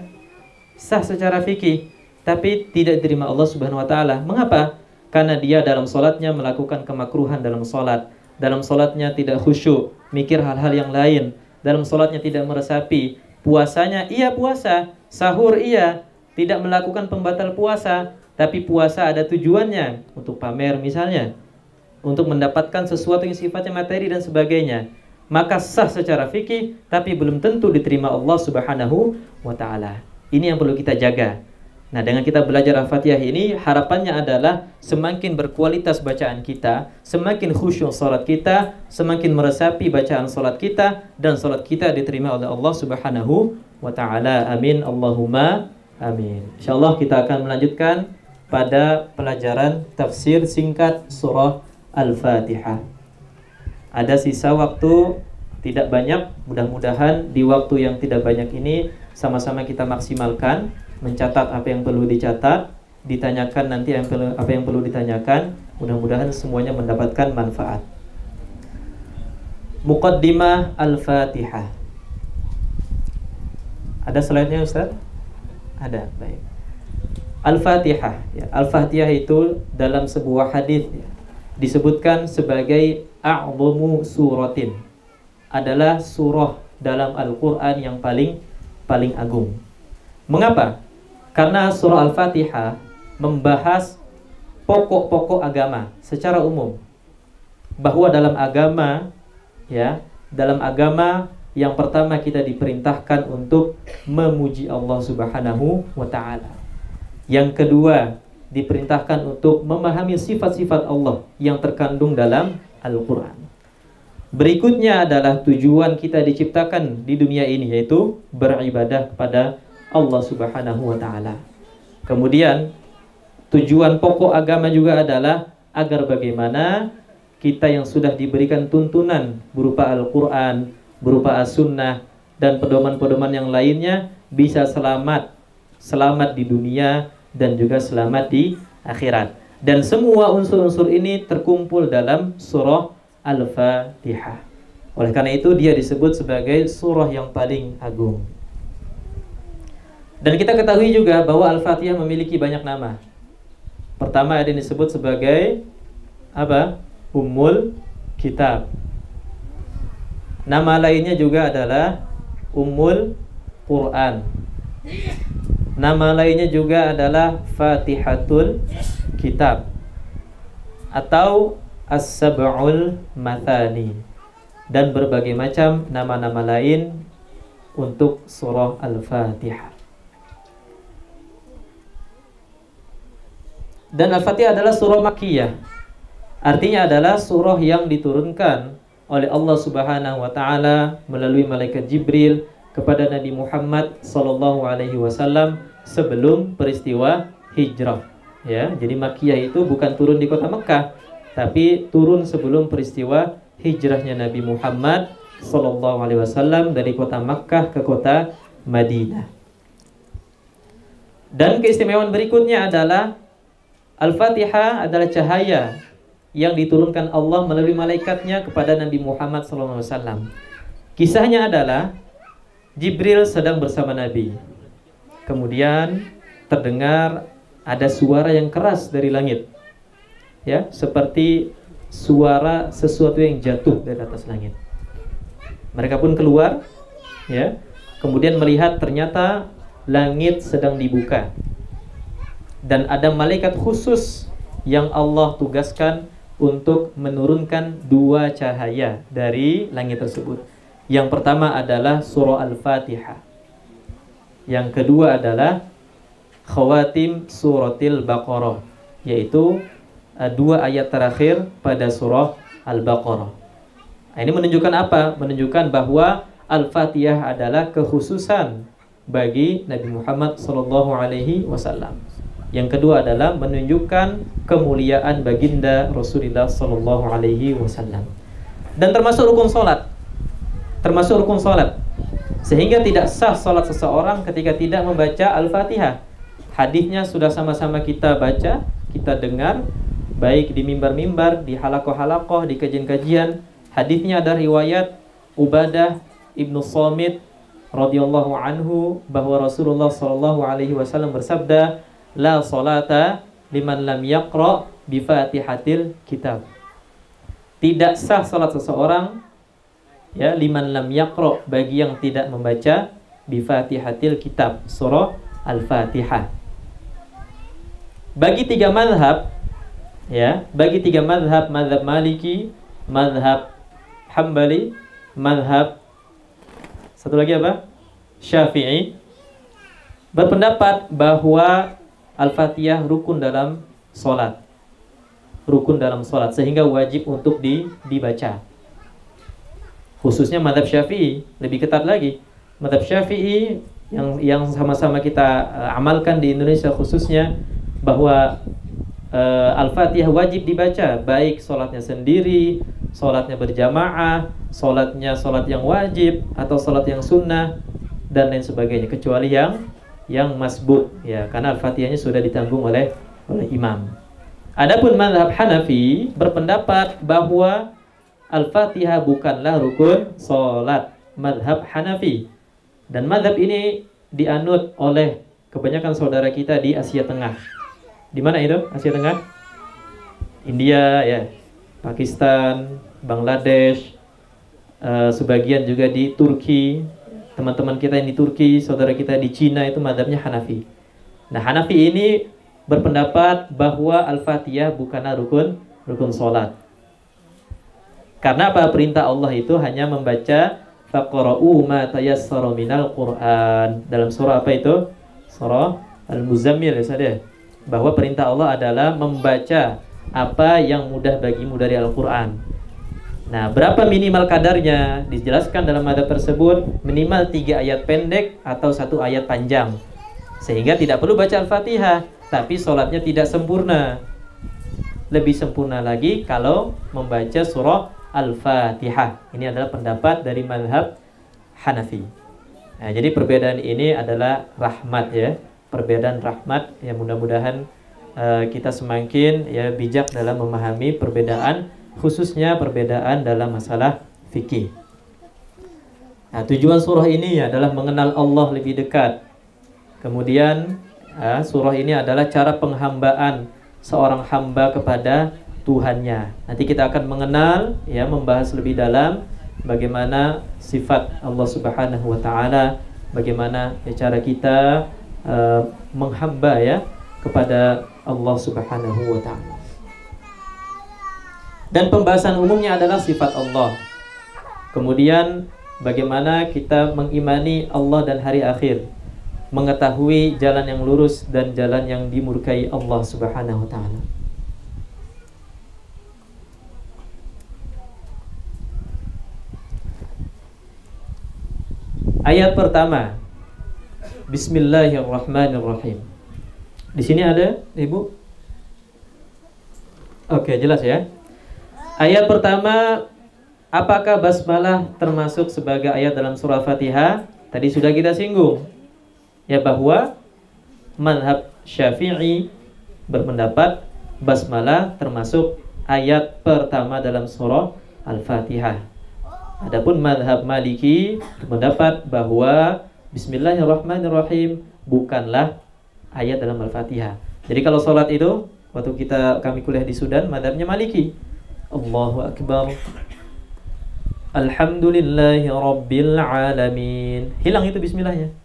Sah secara fikih, tapi tidak diterima Allah Subhanahu wa taala. Mengapa? Karena dia dalam salatnya melakukan kemakruhan dalam salat. Dalam salatnya tidak khusyuk, mikir hal-hal yang lain. Dalam salatnya tidak meresapi. Puasanya iya puasa, sahur iya, tidak melakukan pembatal puasa, tapi puasa ada tujuannya untuk pamer misalnya, untuk mendapatkan sesuatu yang sifatnya materi dan sebagainya. Maka sah secara fikih, tapi belum tentu diterima Allah Subhanahu wa taala. Ini yang perlu kita jaga. Nah, dengan kita belajar Al-Fatihah ini, harapannya adalah semakin berkualitas bacaan kita, semakin khusyuk salat kita, semakin meresapi bacaan salat kita, dan salat kita diterima oleh Allah Subhanahu wa taala. Amin Allahumma amin. Insyaallah kita akan melanjutkan pada pelajaran tafsir singkat surah Al-Fatihah. Ada sisa waktu tidak banyak, mudah-mudahan di waktu yang tidak banyak ini sama-sama kita maksimalkan, mencatat apa yang perlu dicatat, ditanyakan nanti apa yang perlu ditanyakan. Mudah-mudahan semuanya mendapatkan manfaat. Muqaddimah Al-Fatihah. Ada slide-nya Ustaz? Ada, baik. Al-Fatihah ya. Al-Fatihah itu dalam sebuah hadis ya, disebutkan sebagai a'dhamu suratin. Adalah surah dalam Al-Qur'an yang paling agung. Mengapa? Karena surah Al-Fatihah membahas pokok-pokok agama secara umum. Bahwa dalam agama ya, dalam agama yang pertama kita diperintahkan untuk memuji Allah Subhanahu wa taala. Yang kedua, diperintahkan untuk memahami sifat-sifat Allah yang terkandung dalam Al-Qur'an. Berikutnya adalah tujuan kita diciptakan di dunia ini, yaitu beribadah kepada Allah Subhanahu wa taala. Kemudian tujuan pokok agama juga adalah agar bagaimana kita yang sudah diberikan tuntunan berupa Al-Qur'an, berupa As-Sunnah dan pedoman-pedoman yang lainnya bisa selamat di dunia dan juga selamat di akhirat. Dan semua unsur-unsur ini terkumpul dalam surah Al-Fatihah. Oleh karena itu dia disebut sebagai surah yang paling agung. Dan kita ketahui juga bahwa Al-Fatihah memiliki banyak nama. Pertama ada yang disebut sebagai apa? Ummul Kitab. Nama lainnya juga adalah Ummul Quran. Nama lainnya juga adalah Fatihatul Kitab atau As-Sab'ul Mathani, dan berbagai macam nama-nama lain untuk surah Al-Fatihah. Dan Al-Fatihah adalah surah Makkiyah. Artinya adalah surah yang diturunkan oleh Allah Subhanahu wa taala melalui malaikat Jibril kepada Nabi Muhammad sallallahu alaihi wasallam sebelum peristiwa hijrah. Ya, jadi Makkiyah itu bukan turun di kota Mekah, tapi turun sebelum peristiwa hijrahnya Nabi Muhammad sallallahu alaihi wasallam dari kota Makkah ke kota Madinah. Dan keistimewaan berikutnya adalah Al-Fatihah adalah cahaya yang diturunkan Allah melalui malaikatnya kepada Nabi Muhammad SAW. Kisahnya adalah Jibril sedang bersama Nabi. Kemudian terdengar ada suara yang keras dari langit. Ya, seperti suara sesuatu yang jatuh dari atas langit. Mereka pun keluar, ya. Kemudian melihat ternyata langit sedang dibuka. Dan ada malaikat khusus yang Allah tugaskan untuk menurunkan dua cahaya dari langit tersebut. Yang pertama adalah surah Al-Fatihah. Yang kedua adalah khawatim suratil Baqarah, yaitu dua ayat terakhir pada surah Al-Baqarah. Nah, ini menunjukkan apa? Menunjukkan bahwa Al-Fatihah adalah kekhususan bagi Nabi Muhammad SAW, Yang kedua adalah menunjukkan kemuliaan baginda Rasulullah sallallahu alaihi wasallam. Dan termasuk rukun salat. Termasuk rukun salat. Sehingga tidak sah salat seseorang ketika tidak membaca Al-Fatihah. Hadisnya sudah sama-sama kita baca, kita dengar, baik di mimbar-mimbar, di halakoh-halakoh, di kajian-kajian. Hadisnya ada riwayat Ubadah ibnu Samit radhiyallahu anhu bahwa Rasulullah sallallahu alaihi wasallam bersabda, la salata liman lam yaqra bi Fatihatil kitab. Tidak sah salat seseorang ya liman lam yaqra, bagi yang tidak membaca bi Fatihatil kitab, surah Al-Fatihah. Bagi tiga mazhab ya, bagi tiga mazhab, mazhab Maliki, mazhab Hambali, mazhab satu lagi apa? Syafi'i, berpendapat bahwa Al-Fatihah rukun dalam sholat. Rukun dalam sholat, sehingga wajib untuk dibaca. Khususnya mazhab Syafi'i, lebih ketat lagi. Mazhab Syafi'i yang sama-sama kita amalkan di Indonesia khususnya, bahwa Al-Fatihah wajib dibaca, baik sholatnya sendiri, sholatnya berjamaah, sholatnya sholat yang wajib atau sholat yang sunnah dan lain sebagainya, kecuali yang masbuk ya, karena Al-Fatihahnya sudah ditanggung oleh imam. Adapun mazhab Hanafi berpendapat bahwa Al-Fatihah bukanlah rukun sholat, mazhab Hanafi. Dan mazhab ini dianut oleh kebanyakan saudara kita di Asia Tengah. Di mana itu? Asia Tengah? India ya, Pakistan, Bangladesh, sebagian juga di Turki. Teman-teman kita yang di Turki, saudara kita di Cina itu mazhabnya Hanafi. Nah, Hanafi ini berpendapat bahwa Al-Fatihah bukanlah rukun sholat. Karena apa? Perintah Allah itu hanya membaca faqra'u ma tayassara minal Qur'an. Dalam surah apa itu? Surah Al-Muzammil ya saudara. Bahwa perintah Allah adalah membaca apa yang mudah bagimu dari Al-Quran. Nah, berapa minimal kadarnya? Dijelaskan dalam mazhab tersebut, minimal 3 ayat pendek atau 1 ayat panjang. Sehingga tidak perlu baca Al-Fatihah, tapi sholatnya tidak sempurna. Lebih sempurna lagi kalau membaca surah Al-Fatihah. Ini adalah pendapat dari mazhab Hanafi. Nah, jadi perbedaan ini adalah rahmat ya. Perbedaan rahmat ya, mudah-mudahan kita semakin ya bijak dalam memahami perbedaan, khususnya perbedaan dalam masalah fikih. Nah, tujuan surah ini adalah mengenal Allah lebih dekat. Kemudian surah ini adalah cara penghambaan seorang hamba kepada Tuhannya. Nanti kita akan mengenal ya, membahas lebih dalam bagaimana sifat Allah Subhanahu wa taala, bagaimana ya, cara kita menghamba ya kepada Allah Subhanahu wa ta'ala. Dan pembahasan umumnya adalah sifat Allah. Kemudian bagaimana kita mengimani Allah dan hari akhir, mengetahui jalan yang lurus dan jalan yang dimurkai Allah Subhanahu wa ta'ala. Ayat pertama, Bismillahirrahmanirrahim. Di sini ada, Ibu? Oke, jelas ya. Ayat pertama, apakah basmalah termasuk sebagai ayat dalam surah Fatihah? Tadi sudah kita singgung ya, bahwa mazhab Syafi'i berpendapat basmalah termasuk ayat pertama dalam surah Al-Fatihah. Adapun mazhab Maliki berpendapat bahwa Bismillahirrahmanirrahim bukanlah ayat dalam Al-Fatihah. Jadi kalau sholat itu, waktu kami kuliah di Sudan, mazhabnya Maliki. Allahu Akbar, Alhamdulillahi Rabbil Alamin. Hilang itu bismillahnya.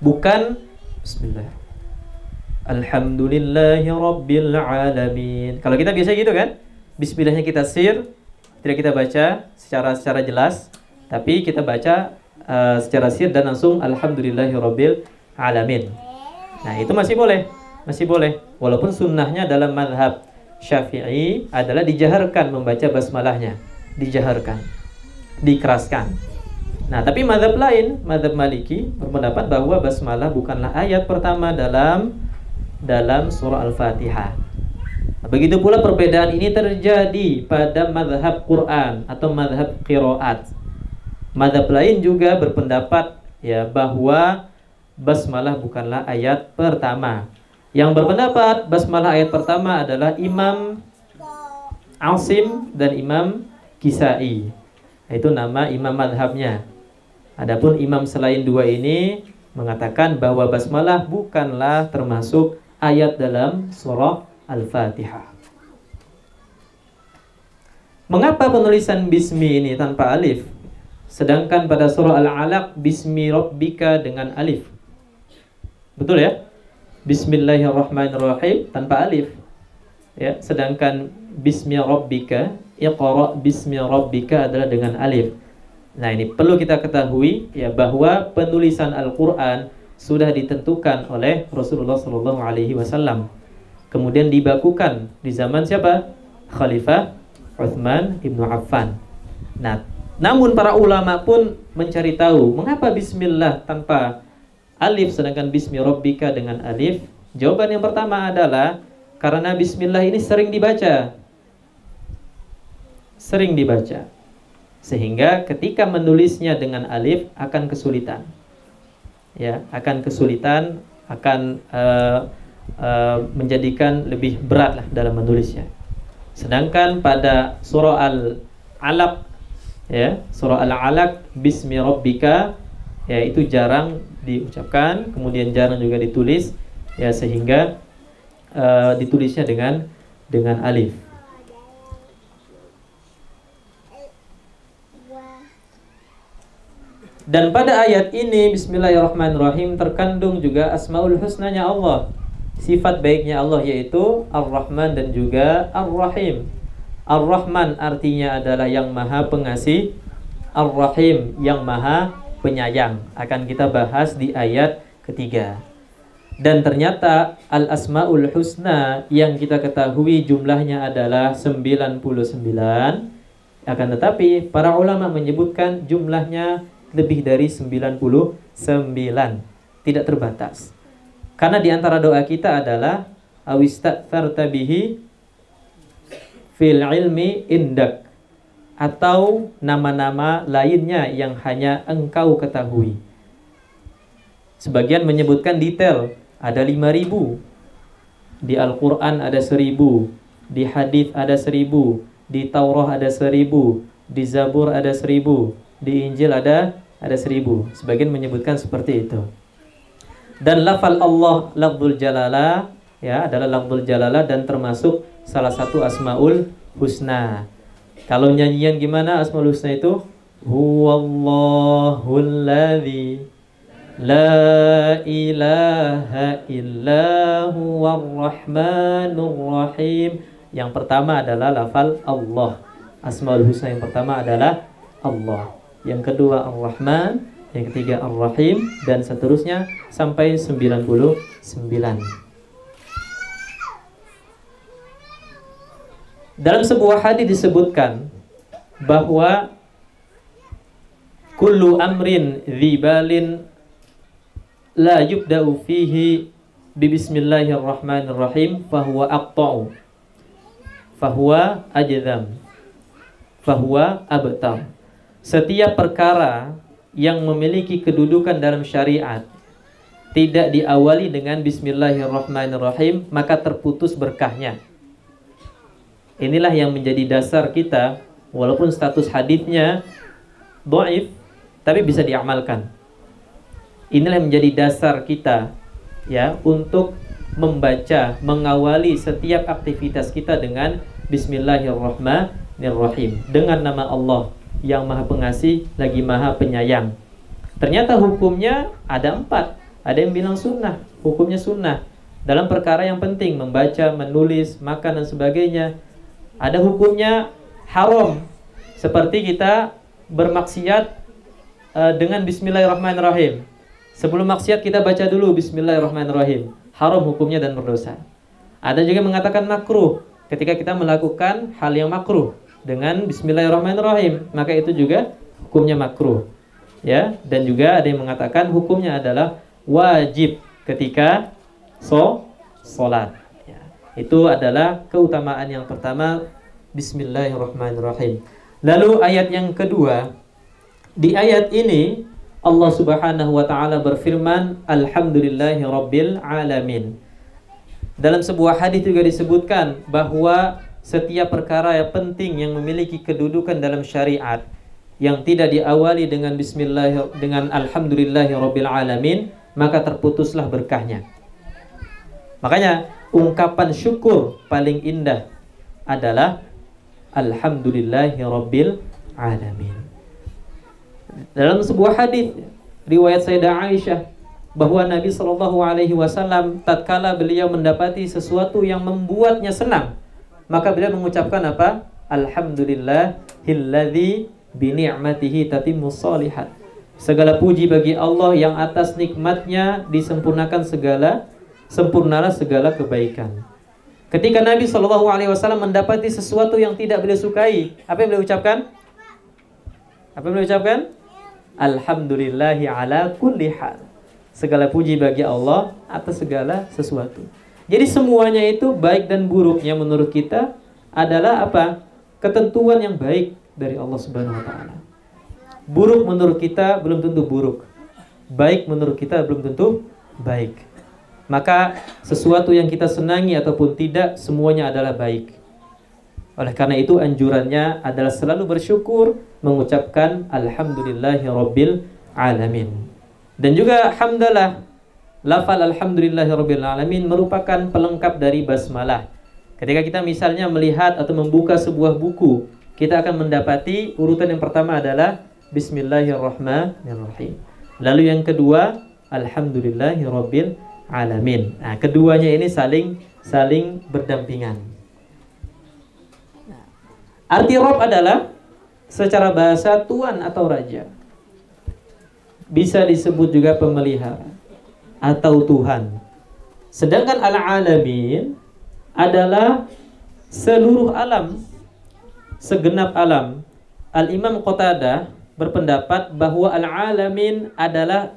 Bukan Bismillah, Alhamdulillahi Rabbil Alamin. Kalau kita biasa gitu kan, bismillahnya kita sir, tidak kita baca secara jelas, tapi kita baca secara sir dan langsung Alhamdulillahi Rabbil Alamin. Nah, itu masih boleh. Walaupun sunnahnya dalam mazhab Syafi'i adalah dijaharkan membaca basmalahnya, dijaharkan, dikeraskan. Nah, tapi mazhab lain, mazhab Maliki berpendapat bahwa basmalah bukanlah ayat pertama dalam dalam surah Al-Fatihah. Begitu pula perbedaan ini terjadi pada mazhab Quran atau mazhab qiraat. Mazhab lain juga berpendapat ya bahwa basmalah bukanlah ayat pertama. Yang berpendapat basmalah ayat pertama adalah Imam Asim dan Imam Kisai. Itu nama imam mazhabnya. Adapun imam selain dua ini mengatakan bahwa basmalah bukanlah termasuk ayat dalam surah Al-Fatihah. Mengapa penulisan bismi ini tanpa alif? Sedangkan pada surah Al-Alaq bismi rabbika dengan alif. Betul ya? Bismillahirrahmanirrahim tanpa alif. Ya, sedangkan bismi rabbika, iqra bismi rabbika adalah dengan alif. Nah, ini perlu kita ketahui ya bahwa penulisan Al-Qur'an sudah ditentukan oleh Rasulullah SAW. Kemudian dibakukan di zaman siapa? Khalifah Utsman ibnu Affan. Nah, namun para ulama pun mencari tahu mengapa bismillah tanpa alif sedangkan bismi rabbika dengan alif. Jawaban yang pertama adalah karena bismillah ini sering dibaca. Sering dibaca. Sehingga ketika menulisnya dengan alif akan kesulitan. Ya, akan kesulitan, akan menjadikan lebih berat lah dalam menulisnya. Sedangkan pada surah Al-Alaq ya, surah Al-Alaq bismi rabbika ya itu jarang diucapkan, kemudian jarang juga ditulis ya sehingga ditulisnya dengan alif. Dan pada ayat ini bismillahirrahmanirrahim terkandung juga asmaul husnanya Allah. Sifat baiknya Allah yaitu Ar-Rahman dan juga Ar-Rahim. Ar-Rahman artinya adalah yang maha pengasih, Ar-Rahim yang maha penyayang. Akan kita bahas di ayat ketiga. Dan ternyata Al-Asma'ul Husna yang kita ketahui jumlahnya adalah 99. Akan tetapi para ulama menyebutkan jumlahnya lebih dari 99. Tidak terbatas. Karena di antara doa kita adalah awistatharta bihi fil ilmi indak, atau nama-nama lainnya yang hanya engkau ketahui. Sebagian menyebutkan detail, ada 5.000. Di Al-Quran ada 1.000, di hadis ada 1.000, di Taurah ada 1.000, di Zabur ada 1.000, di Injil ada 1.000. Sebagian menyebutkan seperti itu. Dan lafal Allah lafzul jalalah ya adalah lafzul jalalah dan termasuk salah satu asmaul husna. Kalau nyanyian gimana asmaul husna itu? Huwallahul ladzi la ilaha illa huwar rahmanur rahim. Yang pertama adalah lafal Allah. Asmaul husna yang pertama adalah Allah. Yang kedua Ar-Rahman, yang ketiga Ar-Rahim, dan seterusnya sampai 99. Dalam sebuah hadis disebutkan bahwa kullu amrin dzibalin la yubda'u fihi bi bismillahirrahmanirrahim fahuwa aqta'u fahuwa ajdam fahuwa abtar. Setiap perkara yang memiliki kedudukan dalam syariat tidak diawali dengan bismillahirrahmanirrahim, maka terputus berkahnya. Inilah yang menjadi dasar kita, walaupun status hadisnya dhaif, tapi bisa diamalkan. Inilah yang menjadi dasar kita ya untuk membaca, mengawali setiap aktivitas kita dengan bismillahirrahmanirrahim, dengan nama Allah yang maha pengasih lagi maha penyayang. Ternyata hukumnya ada 4. Ada yang bilang sunnah, hukumnya sunnah dalam perkara yang penting, membaca, menulis, makan dan sebagainya. Ada hukumnya haram, seperti kita bermaksiat dengan bismillahirrahmanirrahim. Sebelum maksiat kita baca dulu bismillahirrahmanirrahim. Haram hukumnya dan berdosa. Ada juga yang mengatakan makruh, ketika kita melakukan hal yang makruh dengan bismillahirrahmanirrahim, maka itu juga hukumnya makruh. Ya, dan juga ada yang mengatakan hukumnya adalah wajib ketika salat. Ya, itu adalah keutamaan yang pertama, bismillahirrahmanirrahim. Lalu ayat yang kedua, di ayat ini Allah Subhanahu wa taala berfirman, alhamdulillahi rabbil alamin. Dalam sebuah hadis juga disebutkan bahwa setiap perkara yang penting yang memiliki kedudukan dalam syariat yang tidak diawali dengan bismillah, dengan alhamdulillahi rabbil alamin, maka terputuslah berkahnya. Makanya ungkapan syukur paling indah adalah alhamdulillahi rabbil alamin. Dalam sebuah hadis riwayat Sayyidah Aisyah bahwa Nabi SAW tatkala beliau mendapati sesuatu yang membuatnya senang, maka beliau mengucapkan apa? Alhamdulillahilladzi bi ni'matihi tatimmus shalihat. Segala puji bagi Allah yang atas nikmatnya sempurnalah segala kebaikan. Ketika Nabi SAW mendapati sesuatu yang tidak beliau sukai, apa yang beliau ucapkan? Apa yang beliau ucapkan? Alhamdulillahi ala kulli hal. Segala puji bagi Allah atas segala sesuatu. Jadi semuanya itu baik dan buruknya menurut kita adalah apa? Ketentuan yang baik dari Allah Subhanahu wa taala. Buruk menurut kita belum tentu buruk. Baik menurut kita belum tentu baik. Maka sesuatu yang kita senangi ataupun tidak, semuanya adalah baik. Oleh karena itu anjurannya adalah selalu bersyukur, mengucapkan alhamdulillahi rabbil alamin. Dan juga hamdalah, lafal alhamdulillahi rabbil alamin merupakan pelengkap dari basmalah. Ketika kita misalnya melihat atau membuka sebuah buku, kita akan mendapati urutan yang pertama adalah bismillahirrahmanirrahim. Lalu yang kedua alhamdulillahi rabbil alamin. Nah, keduanya ini saling berdampingan. Arti Rabb adalah secara bahasa tuan atau raja. Bisa disebut juga pemelihara atau Tuhan. Sedangkan al-alamin adalah seluruh alam, segenap alam. Al-Imam Qatadah berpendapat bahwa al-alamin adalah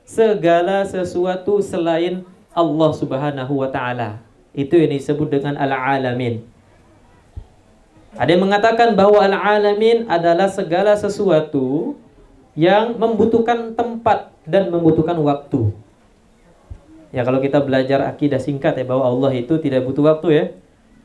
segala sesuatu selain Allah Subhanahu wa taala. Itu yang disebut dengan al-alamin. Ada yang mengatakan bahwa al-alamin adalah segala sesuatu yang membutuhkan tempat dan membutuhkan waktu. Ya, kalau kita belajar akidah singkat ya, bahwa Allah itu tidak butuh waktu ya.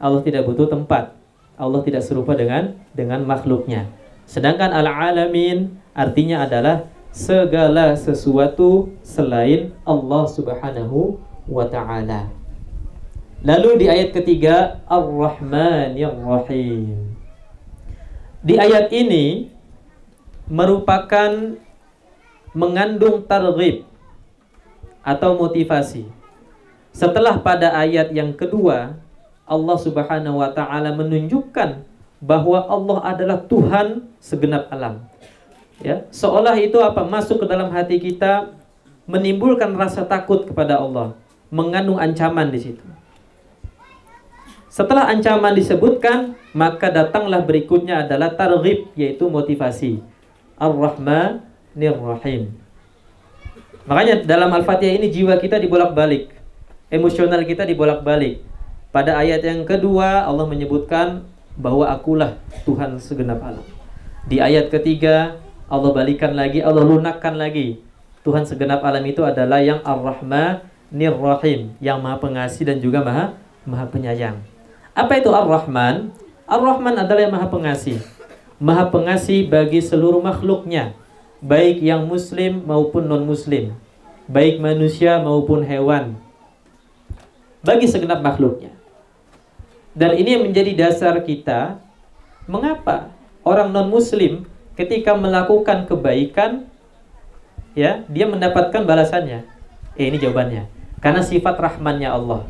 Allah tidak butuh tempat. Allah tidak serupa dengan makhluknya. Sedangkan al-alamin artinya adalah segala sesuatu selain Allah Subhanahu wa ta'ala. Lalu di ayat ketiga, Ar-Rahmanir Rahim. Di ayat ini merupakan mengandung targhib atau motivasi. Setelah pada ayat yang kedua, Allah Subhanahu wa ta'ala menunjukkan bahwa Allah adalah Tuhan segenap alam. Ya, seolah itu apa? Masuk ke dalam hati kita, menimbulkan rasa takut kepada Allah, mengandung ancaman di situ. Setelah ancaman disebutkan, maka datanglah berikutnya adalah targhib, yaitu motivasi. Ar-Rahmanir Rahim. Makanya dalam Al-Fatihah ini jiwa kita dibolak-balik, emosional kita dibolak-balik. Pada ayat yang kedua Allah menyebutkan bahwa akulah Tuhan segenap alam. Di ayat ketiga Allah balikan lagi, Allah lunakkan lagi. Tuhan segenap alam itu adalah yang Ar-Rahmanir Rahim, yang Maha Pengasih dan juga Maha Penyayang. Apa itu Ar-Rahman? Ar-Rahman adalah yang Maha Pengasih. Maha Pengasih bagi seluruh makhluknya, baik yang muslim maupun non-muslim, baik manusia maupun hewan, bagi segenap makhluknya. Dan ini yang menjadi dasar kita, mengapa orang non-muslim ketika melakukan kebaikan, ya, dia mendapatkan balasannya. Ini jawabannya. Karena sifat rahmannya Allah.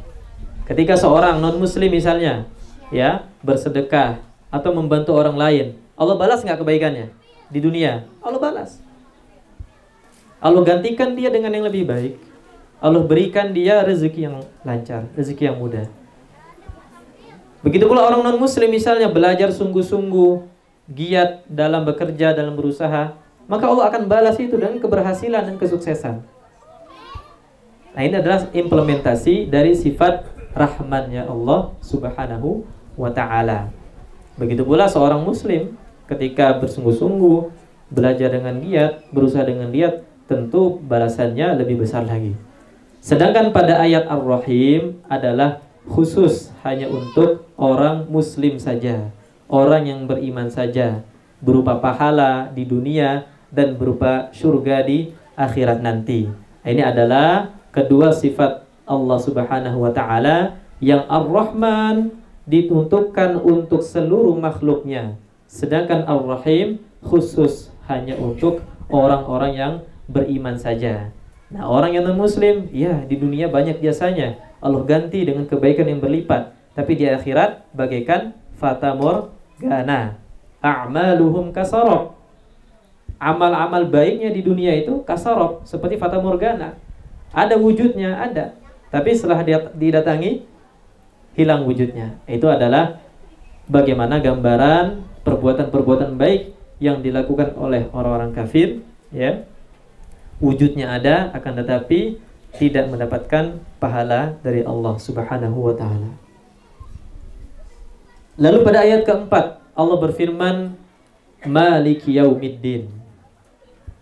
Ketika seorang non-muslim misalnya, ya, bersedekah atau membantu orang lain, Allah balas nggak kebaikannya? Di dunia, Allah balas. Allah gantikan dia dengan yang lebih baik. Allah berikan dia rezeki yang lancar, rezeki yang mudah. Begitu pula orang non-muslim misalnya belajar sungguh-sungguh, giat dalam bekerja, dalam berusaha, maka Allah akan balas itu dengan keberhasilan dan kesuksesan. Nah, ini adalah implementasi dari sifat rahmannya Allah Subhanahu wa ta'ala. Begitu pula seorang muslim ketika bersungguh-sungguh belajar dengan giat, berusaha dengan giat, tentu balasannya lebih besar lagi. Sedangkan pada ayat Ar-Rahim adalah khusus hanya untuk orang muslim saja, orang yang beriman saja, berupa pahala di dunia dan berupa surga di akhirat nanti. Ini adalah kedua sifat Allah Subhanahu wa ta'ala, yang Ar-Rahman ditentukan untuk seluruh makhluknya, sedangkan Ar-Rahim khusus hanya untuk orang-orang yang beriman saja. Nah, orang yang non-muslim, ya di dunia banyak jasanya, Allah ganti dengan kebaikan yang berlipat, tapi di akhirat bagaikan fata morgana, a'maluhum kasarab. Amal-amal baiknya di dunia itu kasarab, seperti fata morgana. Ada wujudnya, ada, tapi setelah didatangi hilang wujudnya. Itu adalah bagaimana gambaran perbuatan-perbuatan baik yang dilakukan oleh orang-orang kafir, ya. Wujudnya ada, akan tetapi tidak mendapatkan pahala dari Allah Subhanahu wa ta'ala. Lalu pada ayat keempat, Allah berfirman, Maliki yaumiddin.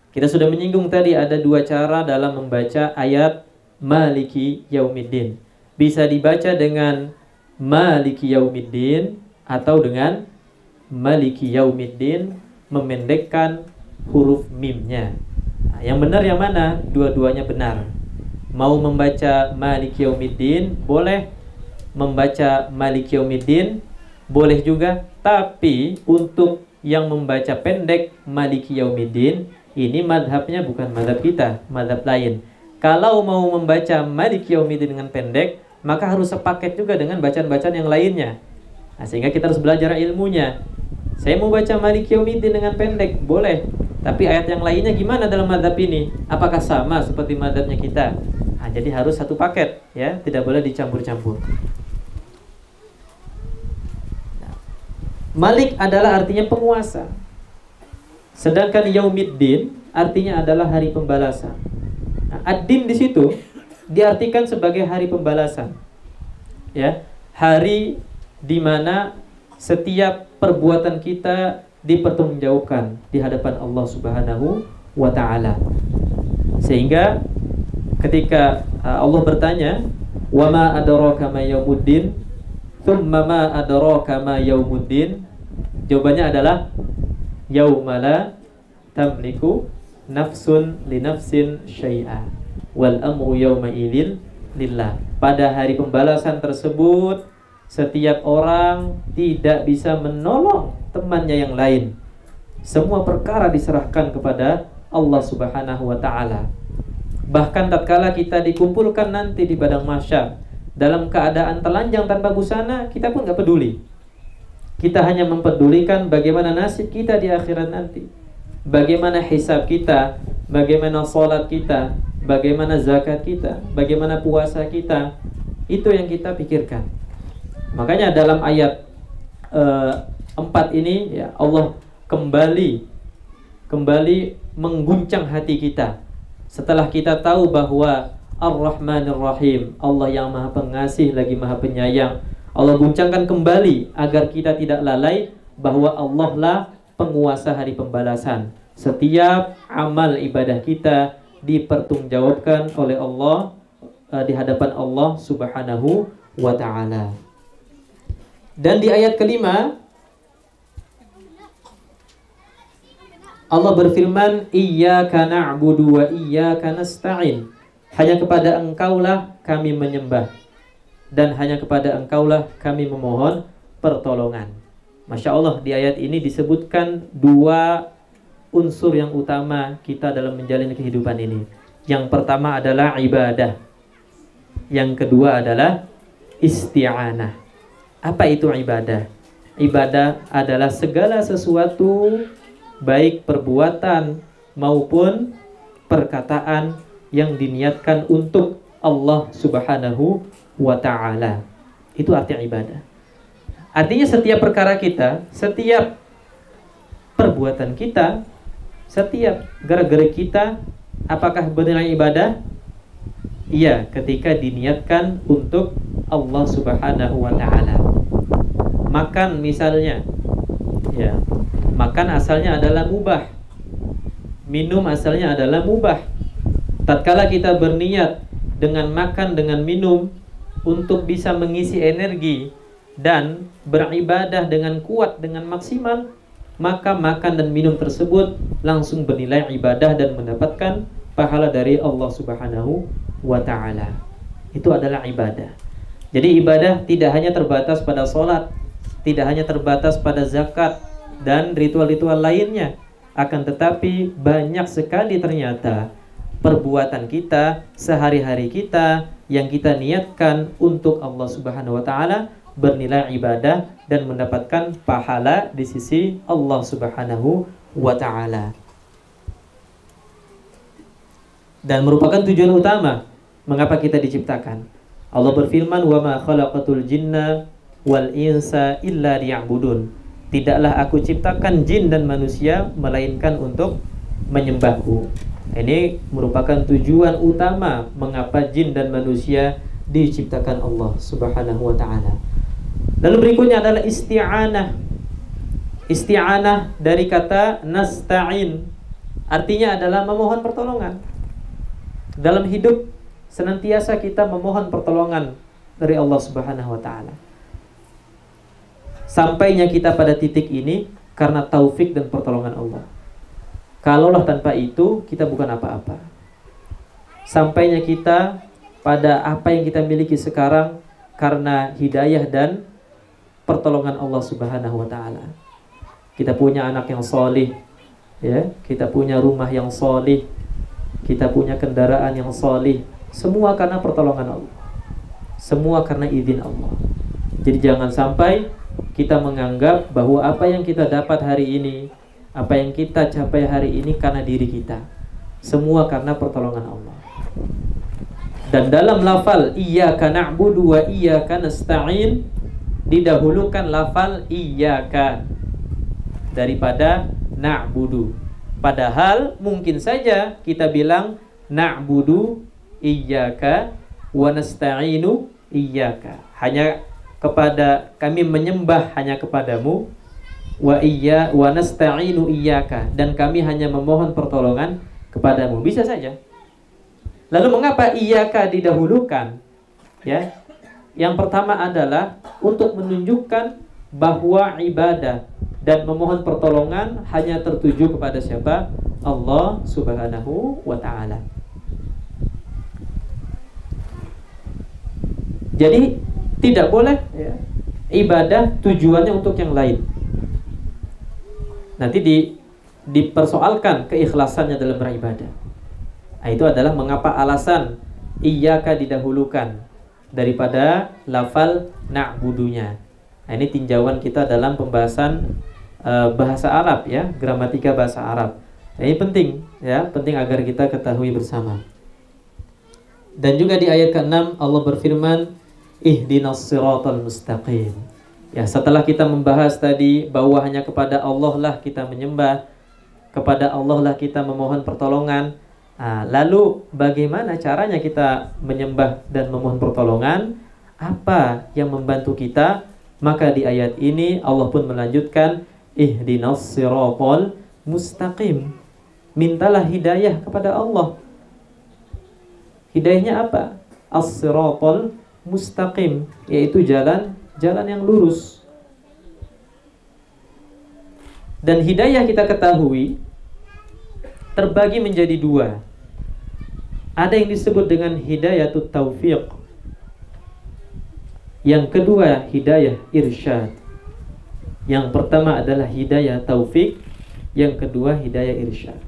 Kita sudah menyinggung tadi ada dua cara dalam membaca ayat Maliki yaumiddin. Bisa dibaca dengan Maliki yaumiddin atau dengan Maliki yaumiddin, memendekkan huruf mimnya. Nah, yang benar yang mana? Dua-duanya benar. Mau membaca Maliki yaumiddin boleh, membaca Maliki yaumiddin boleh juga, tapi untuk yang membaca pendek Maliki yaumiddin, ini madhabnya bukan madhab kita, madhab lain. Kalau mau membaca Maliki yaumiddin dengan pendek, maka harus sepaket juga dengan bacaan-bacaan yang lainnya. Nah, sehingga kita harus belajar ilmunya. Saya mau baca Maliki yaumiddin dengan pendek, boleh. Tapi ayat yang lainnya gimana dalam madhab ini? Apakah sama seperti madhabnya kita? Nah, jadi harus satu paket, ya, tidak boleh dicampur-campur. Nah, Malik adalah artinya penguasa. Sedangkan yaumiddin artinya adalah hari pembalasan. Nah, ad-din di situ diartikan sebagai hari pembalasan, ya, hari di mana setiap perbuatan kita dipertanggungjawabkan di hadapan Allah Subhanahu wa ta'ala. Sehingga ketika Allah bertanya, wa ma adraka ma yaumuddin, thumma ma adraka ma yaumuddin, jawabannya adalah yaumala tamliku nafsun li nafsin syai'a wal amru yawma idzin lillah. Pada hari pembalasan tersebut, setiap orang tidak bisa menolong temannya yang lain. Semua perkara diserahkan kepada Allah Subhanahu wa ta'ala. Bahkan tatkala kita dikumpulkan nanti di padang mahsyar dalam keadaan telanjang tanpa busana, kita pun gak peduli. Kita hanya mempedulikan bagaimana nasib kita di akhirat nanti, bagaimana hisab kita, bagaimana sholat kita, bagaimana zakat kita, bagaimana puasa kita. Itu yang kita pikirkan. Makanya dalam ayat 4 ini, ya, Allah kembali mengguncang hati kita. Setelah kita tahu bahwa Ar-Rahmanir Rahim, Allah yang Maha Pengasih lagi Maha Penyayang, Allah guncangkan kembali agar kita tidak lalai bahwa Allah lah penguasa hari pembalasan. Setiap amal ibadah kita dipertanggungjawabkan oleh Allah di hadapan Allah Subhanahu wa ta'ala. Dan di ayat kelima Allah berfirman, Iyyaka na'budu wa iyyaka nasta'in. Hanya kepada Engkaulah kami menyembah, dan hanya kepada Engkaulah kami memohon pertolongan. Masya Allah, di ayat ini disebutkan dua unsur yang utama kita dalam menjalani kehidupan ini. Yang pertama adalah ibadah, yang kedua adalah isti'anah. Apa itu ibadah? Ibadah adalah segala sesuatu, baik perbuatan maupun perkataan yang diniatkan untuk Allah Subhanahu wa ta'ala. Itu arti ibadah. Artinya setiap perkara kita, setiap perbuatan kita, setiap gerak-gerik kita, apakah bernilai ibadah? Iya, ketika diniatkan untuk Allah Subhanahu wa taala. Makan misalnya, ya. Makan asalnya adalah mubah. Minum asalnya adalah mubah. Tatkala kita berniat dengan makan dengan minum untuk bisa mengisi energi dan beribadah dengan kuat, dengan maksimal, maka makan dan minum tersebut langsung bernilai ibadah dan mendapatkan pahala dari Allah Subhanahu wa ta'ala. Itu adalah ibadah. Jadi ibadah tidak hanya terbatas pada sholat, tidak hanya terbatas pada zakat dan ritual-ritual lainnya, akan tetapi banyak sekali ternyata perbuatan kita, sehari-hari kita yang kita niatkan untuk Allah Subhanahu wa ta'ala bernilai ibadah dan mendapatkan pahala di sisi Allah Subhanahu wa ta'ala. Dan merupakan tujuan utama mengapa kita diciptakan. Allah berfirman, "Wa ma khalaqatul jinna wal insa illa liya'budun." Tidaklah aku ciptakan jin dan manusia melainkan untuk menyembahku. Ini merupakan tujuan utama mengapa jin dan manusia diciptakan Allah Subhanahu wa ta'ala. Lalu berikutnya adalah isti'anah. Isti'anah dari kata nasta'in, artinya adalah memohon pertolongan. Dalam hidup senantiasa kita memohon pertolongan dari Allah Subhanahu wa ta'ala. Sampainya kita pada titik ini karena taufik dan pertolongan Allah. Kalaulah tanpa itu kita bukan apa-apa. Sampainya kita pada apa yang kita miliki sekarang karena hidayah dan pertolongan Allah Subhanahu wa ta'ala. Kita punya anak yang solih, ya, kita punya rumah yang solih, kita punya kendaraan yang solih, semua karena pertolongan Allah, semua karena izin Allah. Jadi jangan sampai kita menganggap bahwa apa yang kita dapat hari ini, apa yang kita capai hari ini karena diri kita. Semua karena pertolongan Allah. Dan dalam lafal iyyaka na'budu wa iyyaka nasta'in didahulukan lafal iyyaka daripada na'budu. Padahal mungkin saja kita bilang na'budu iyyaka wa nasta'inu iyyaka. Hanya kepada kami menyembah hanya kepadamu, wa nasta'inu iyyaka, dan kami hanya memohon pertolongan kepadamu. Bisa saja. Lalu mengapa iyyaka didahulukan? Ya. Yang pertama adalah untuk menunjukkan bahwa ibadah dan memohon pertolongan hanya tertuju kepada siapa? Allah Subhanahu wa ta'ala. Jadi tidak boleh, ya, ibadah tujuannya untuk yang lain. Nanti dipersoalkan keikhlasannya dalam beribadah. Nah, itu adalah mengapa alasan iyyaka didahulukan daripada lafal na'budunya. Nah, ini tinjauan kita dalam pembahasan bahasa Arab, ya, gramatika bahasa Arab. Nah, ini penting, ya, penting agar kita ketahui bersama. Dan juga di ayat ke-6 Allah berfirman, ihdinas siratal mustaqim. Ya, setelah kita membahas tadi bahwa hanya kepada Allah lah kita menyembah, kepada Allah lah kita memohon pertolongan. Nah, lalu bagaimana caranya kita menyembah dan memohon pertolongan? Apa yang membantu kita? Maka di ayat ini Allah pun melanjutkan, ihdinas siratal mustaqim. Mintalah hidayah kepada Allah. Hidayahnya apa? As-siratal mustaqim, yaitu jalan yang lurus. Dan hidayah kita ketahui terbagi menjadi dua. Ada yang disebut dengan hidayatut taufiq, yang kedua hidayah irsyad. Yang pertama adalah hidayah taufik, yang kedua hidayah irsyad.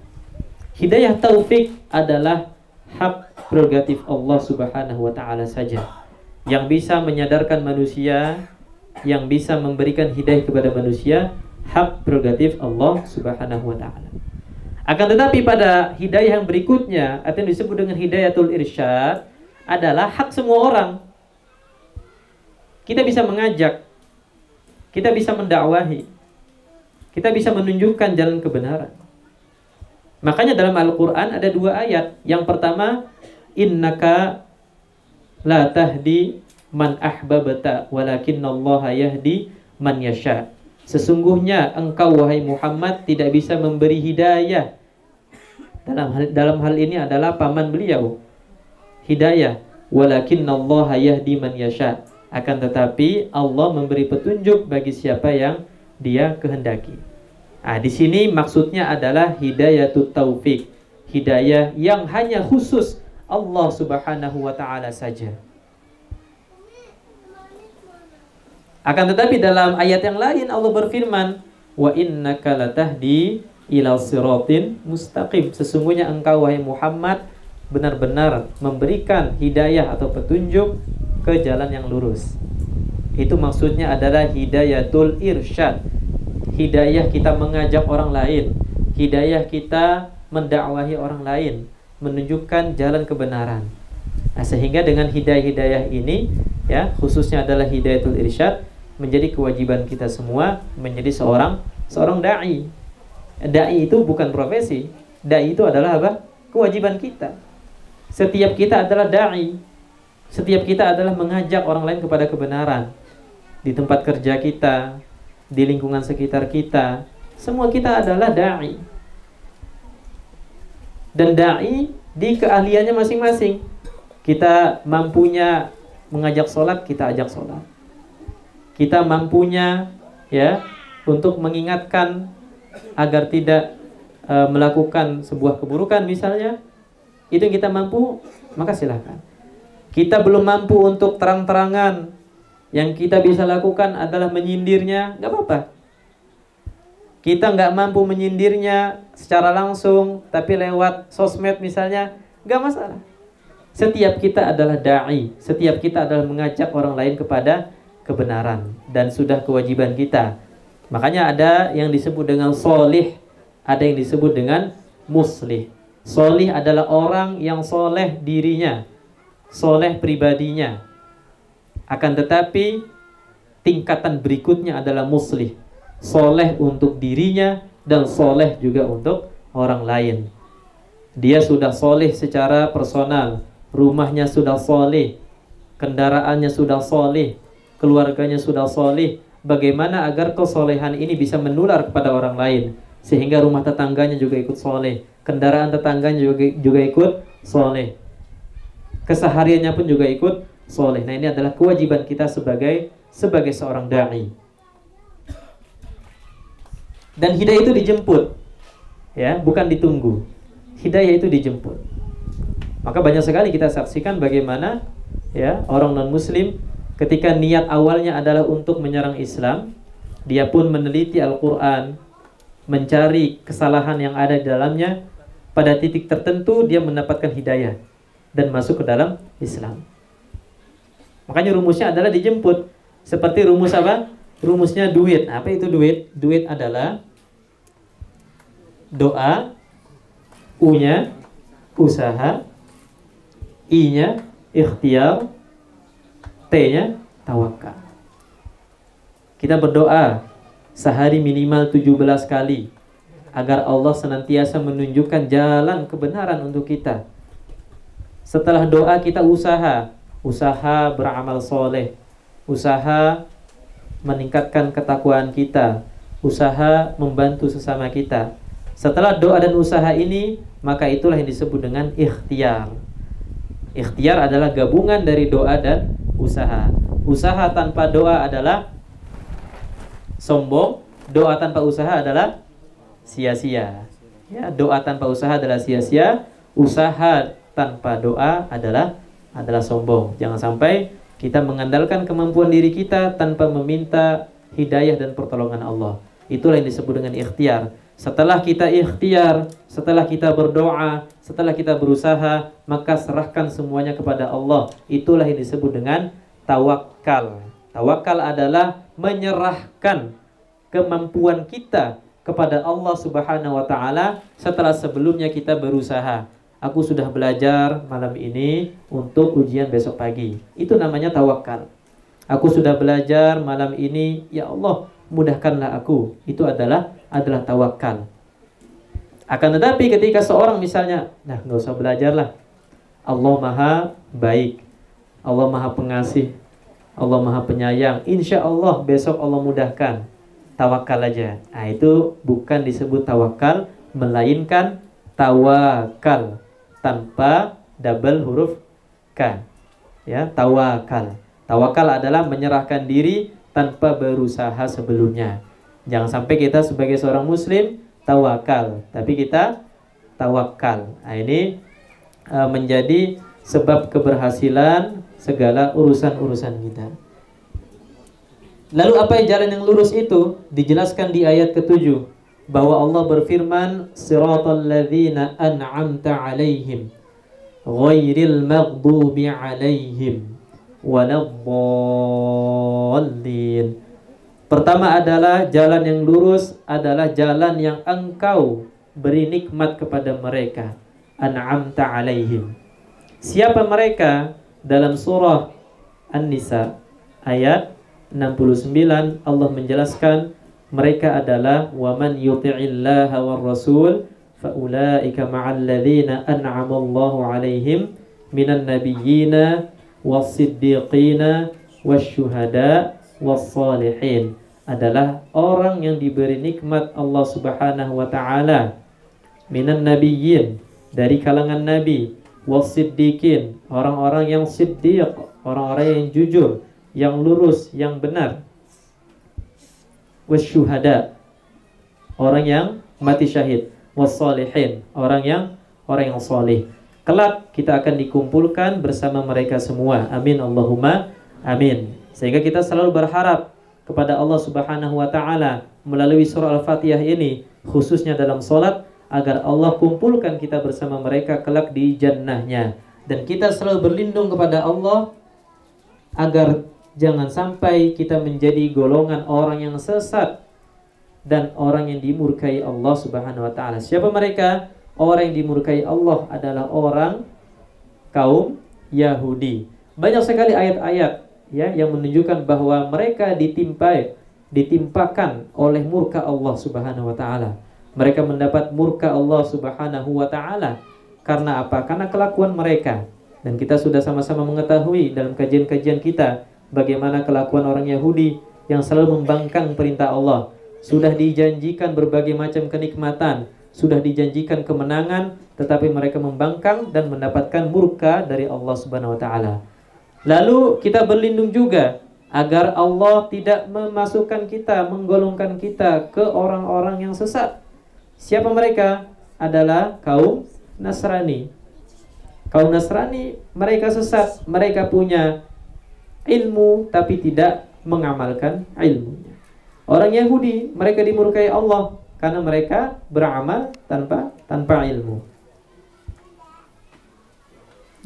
Hidayah taufik adalah hak prerogatif Allah Subhanahu wa ta'ala saja, yang bisa menyadarkan manusia, yang bisa memberikan hidayah kepada manusia, hak prerogatif Allah Subhanahu wa ta'ala. Akan tetapi pada hidayah yang berikutnya, atau yang disebut dengan hidayatul irsyad, adalah hak semua orang. Kita bisa mengajak, kita bisa mendakwahi, kita bisa menunjukkan jalan kebenaran. Makanya dalam Al-Quran ada dua ayat. Yang pertama, innaka la tahdi man ahbabta walakinallaha yahdi man yasha. Sesungguhnya engkau wahai Muhammad tidak bisa memberi hidayah. Dalam hal ini adalah paman beliau. Hidayah, walakinallaha yahdi man yasha. Akan tetapi Allah memberi petunjuk bagi siapa yang Dia kehendaki. Nah, di sini maksudnya adalah hidayatut taufik, hidayah yang hanya khusus Allah Subhanahu wa taala saja. Akan tetapi dalam ayat yang lain Allah berfirman, wa innaka latahdi ila siratin mustaqim. Sesungguhnya engkau wahai Muhammad benar-benar memberikan hidayah atau petunjuk ke jalan yang lurus. Itu maksudnya adalah hidayatul irsyad. Hidayah kita mengajak orang lain, hidayah kita mendakwahi orang lain, menunjukkan jalan kebenaran. Nah, sehingga dengan hidayah-hidayah ini ya, khususnya adalah hidayatul irsyad, menjadi kewajiban kita semua menjadi seorang dai. Dai itu bukan profesi. Dai itu adalah apa? Kewajiban kita. Setiap kita adalah dai. Setiap kita adalah mengajak orang lain kepada kebenaran. Di tempat kerja kita, di lingkungan sekitar kita, semua kita adalah dai. Dan dai di keahliannya masing-masing. Kita mampunya mengajak sholat, kita ajak sholat. Kita mampunya ya untuk mengingatkan agar tidak melakukan sebuah keburukan misalnya, itu yang kita mampu, maka silahkan. Kita belum mampu untuk terang-terangan, yang kita bisa lakukan adalah menyindirnya, nggak apa-apa. Kita nggak mampu menyindirnya secara langsung, tapi lewat sosmed misalnya, nggak masalah. Setiap kita adalah da'i, setiap kita adalah mengajak orang lain kepada kebenaran, dan sudah kewajiban kita. Makanya ada yang disebut dengan solih, ada yang disebut dengan muslih. Solih adalah orang yang soleh dirinya, soleh pribadinya. Akan tetapi tingkatan berikutnya adalah muslih, soleh untuk dirinya dan soleh juga untuk orang lain. Dia sudah soleh secara personal, rumahnya sudah soleh, kendaraannya sudah soleh, keluarganya sudah soleh. Bagaimana agar kesolehan ini bisa menular kepada orang lain, sehingga rumah tetangganya juga ikut soleh, kendaraan tetangganya juga ikut soleh, kesehariannya pun juga ikut soleh. Nah, ini adalah kewajiban kita sebagai seorang dai. Dan hidayah itu dijemput, ya, bukan ditunggu. Hidayah itu dijemput. Maka banyak sekali kita saksikan bagaimana ya orang non-muslim ketika niat awalnya adalah untuk menyerang Islam, dia pun meneliti Al-Quran, mencari kesalahan yang ada di dalamnya. Pada titik tertentu dia mendapatkan hidayah dan masuk ke dalam Islam. Makanya rumusnya adalah dijemput. Seperti rumus apa? Rumusnya duit. Apa itu duit? Duit adalah doa, U-nya usaha, I-nya ikhtiar, T-nya tawakal. Kita berdoa sehari minimal 17 kali agar Allah senantiasa menunjukkan jalan kebenaran untuk kita. Setelah doa kita usaha beramal soleh, usaha meningkatkan ketakwaan kita, usaha membantu sesama kita. Setelah doa dan usaha ini, maka itulah yang disebut dengan ikhtiar. Ikhtiar adalah gabungan dari doa dan usaha. Usaha tanpa doa adalah sombong, doa tanpa usaha adalah sia-sia. Ya, doa tanpa usaha adalah sia-sia, usaha tanpa doa adalah sombong. Jangan sampai kita mengandalkan kemampuan diri kita tanpa meminta hidayah dan pertolongan Allah. Itulah yang disebut dengan ikhtiar. Setelah kita ikhtiar, setelah kita berdoa, setelah kita berusaha, maka serahkan semuanya kepada Allah. Itulah yang disebut dengan tawakal. Tawakal adalah menyerahkan kemampuan kita kepada Allah Subhanahu wa taala setelah sebelumnya kita berusaha. Aku sudah belajar malam ini untuk ujian besok pagi. Itu namanya tawakal. Aku sudah belajar malam ini, ya Allah, mudahkanlah aku. Itu adalah tawakal. Akan tetapi ketika seorang misalnya, nah nggak usah belajar lah, Allah maha baik, Allah Maha Pengasih, Allah Maha Penyayang, insya Allah besok Allah mudahkan. Tawakal aja. Nah, itu bukan disebut tawakal, melainkan tawakal tanpa double huruf K. Ya, tawakal. Tawakal adalah menyerahkan diri tanpa berusaha sebelumnya. Jangan sampai kita sebagai seorang muslim tawakal, tapi kita tawakal. Nah, ini menjadi sebab keberhasilan segala urusan-urusan kita. Lalu apa jalan yang lurus itu? Dijelaskan di ayat ke-7 bahwa Allah berfirman, siratal ladzina an'amta 'alaihim ghairil maghdubi 'alaihim waladdallin. Pertama adalah jalan yang lurus adalah jalan yang engkau beri nikmat kepada mereka. An'amta 'alaihim. Siapa mereka? Dalam surah An-Nisa ayat 69 Allah menjelaskan mereka adalah waman yuti'illaha war rasul faulaika ma'al ladzina an'ama Allahu 'alaihim minan nabiyyina was-siddiqina wasyuhada was-salihin. Adalah orang yang diberi nikmat Allah Subhanahu wa taala, minan nabiyyin, dari kalangan nabi, was-siddiqin, orang-orang yang siddiq, orang-orang yang jujur, yang lurus, yang benar, wasyuhada, orang yang mati syahid, was-salihin, orang yang saleh. Kelak kita akan dikumpulkan bersama mereka semua. Amin Allahumma amin. Sehingga kita selalu berharap kepada Allah Subhanahu wa taala melalui surah Al-Fatihah ini, khususnya dalam salat, agar Allah kumpulkan kita bersama mereka kelak di jannahnya. Dan kita selalu berlindung kepada Allah agar jangan sampai kita menjadi golongan orang yang sesat dan orang yang dimurkai Allah Subhanahu wa taala. Siapa mereka? Orang yang dimurkai Allah adalah orang kaum Yahudi. Banyak sekali ayat-ayat ya yang menunjukkan bahwa mereka ditimpakan oleh murka Allah Subhanahu wa taala. Mereka mendapat murka Allah Subhanahu wa taala karena apa? Karena kelakuan mereka. Dan kita sudah sama-sama mengetahui dalam kajian-kajian kita bagaimana kelakuan orang Yahudi yang selalu membangkang perintah Allah. Sudah dijanjikan berbagai macam kenikmatan, sudah dijanjikan kemenangan, tetapi mereka membangkang dan mendapatkan murka dari Allah Subhanahu wa taala. Lalu kita berlindung juga agar Allah tidak memasukkan kita, menggolongkan kita ke orang-orang yang sesat. Siapa mereka? Adalah kaum Nasrani. Kaum Nasrani, mereka sesat. Mereka punya ilmu tapi tidak mengamalkan ilmunya. Orang Yahudi, mereka dimurkai Allah karena mereka beramal tanpa ilmu.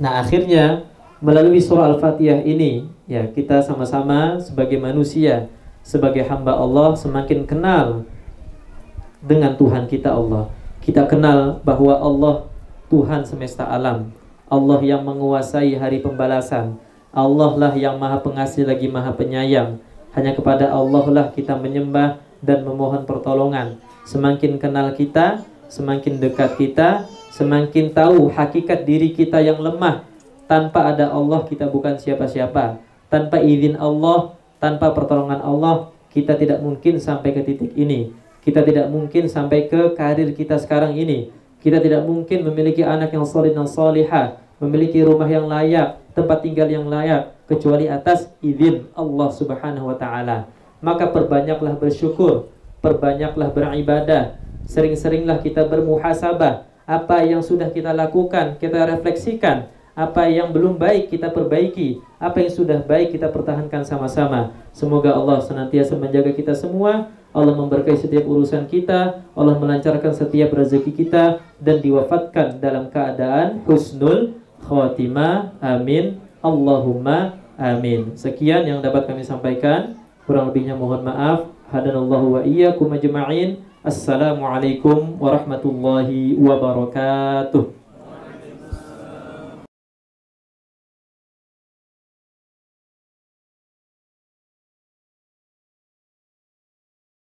Nah, akhirnya melalui surah Al-Fatihah ini, ya, kita sama-sama sebagai manusia, sebagai hamba Allah semakin kenal dengan Tuhan kita Allah. Kita kenal bahwa Allah Tuhan semesta alam, Allah yang menguasai hari pembalasan, Allah lah yang maha pengasih lagi maha penyayang. Hanya kepada Allah lah kita menyembah dan memohon pertolongan. Semakin kenal kita, semakin dekat kita, semakin tahu hakikat diri kita yang lemah. Tanpa ada Allah kita bukan siapa-siapa. Tanpa izin Allah, tanpa pertolongan Allah, kita tidak mungkin sampai ke titik ini. Kita tidak mungkin sampai ke karir kita sekarang ini. Kita tidak mungkin memiliki anak yang salih dan salihah, memiliki rumah yang layak, tempat tinggal yang layak, kecuali atas izin Allah Subhanahu wa taala. Maka perbanyaklah bersyukur, perbanyaklah beribadah, sering-seringlah kita bermuhasabah. Apa yang sudah kita lakukan, kita refleksikan. Apa yang belum baik kita perbaiki, apa yang sudah baik kita pertahankan sama-sama. Semoga Allah senantiasa menjaga kita semua, Allah memberkahi setiap urusan kita, Allah melancarkan setiap rezeki kita, dan diwafatkan dalam keadaan husnul khatimah. Amin Allahumma amin. Sekian yang dapat kami sampaikan, kurang lebihnya mohon maaf. Hadanallahu wa iyyakum ajma'in. Assalamualaikum warahmatullahi wabarakatuh.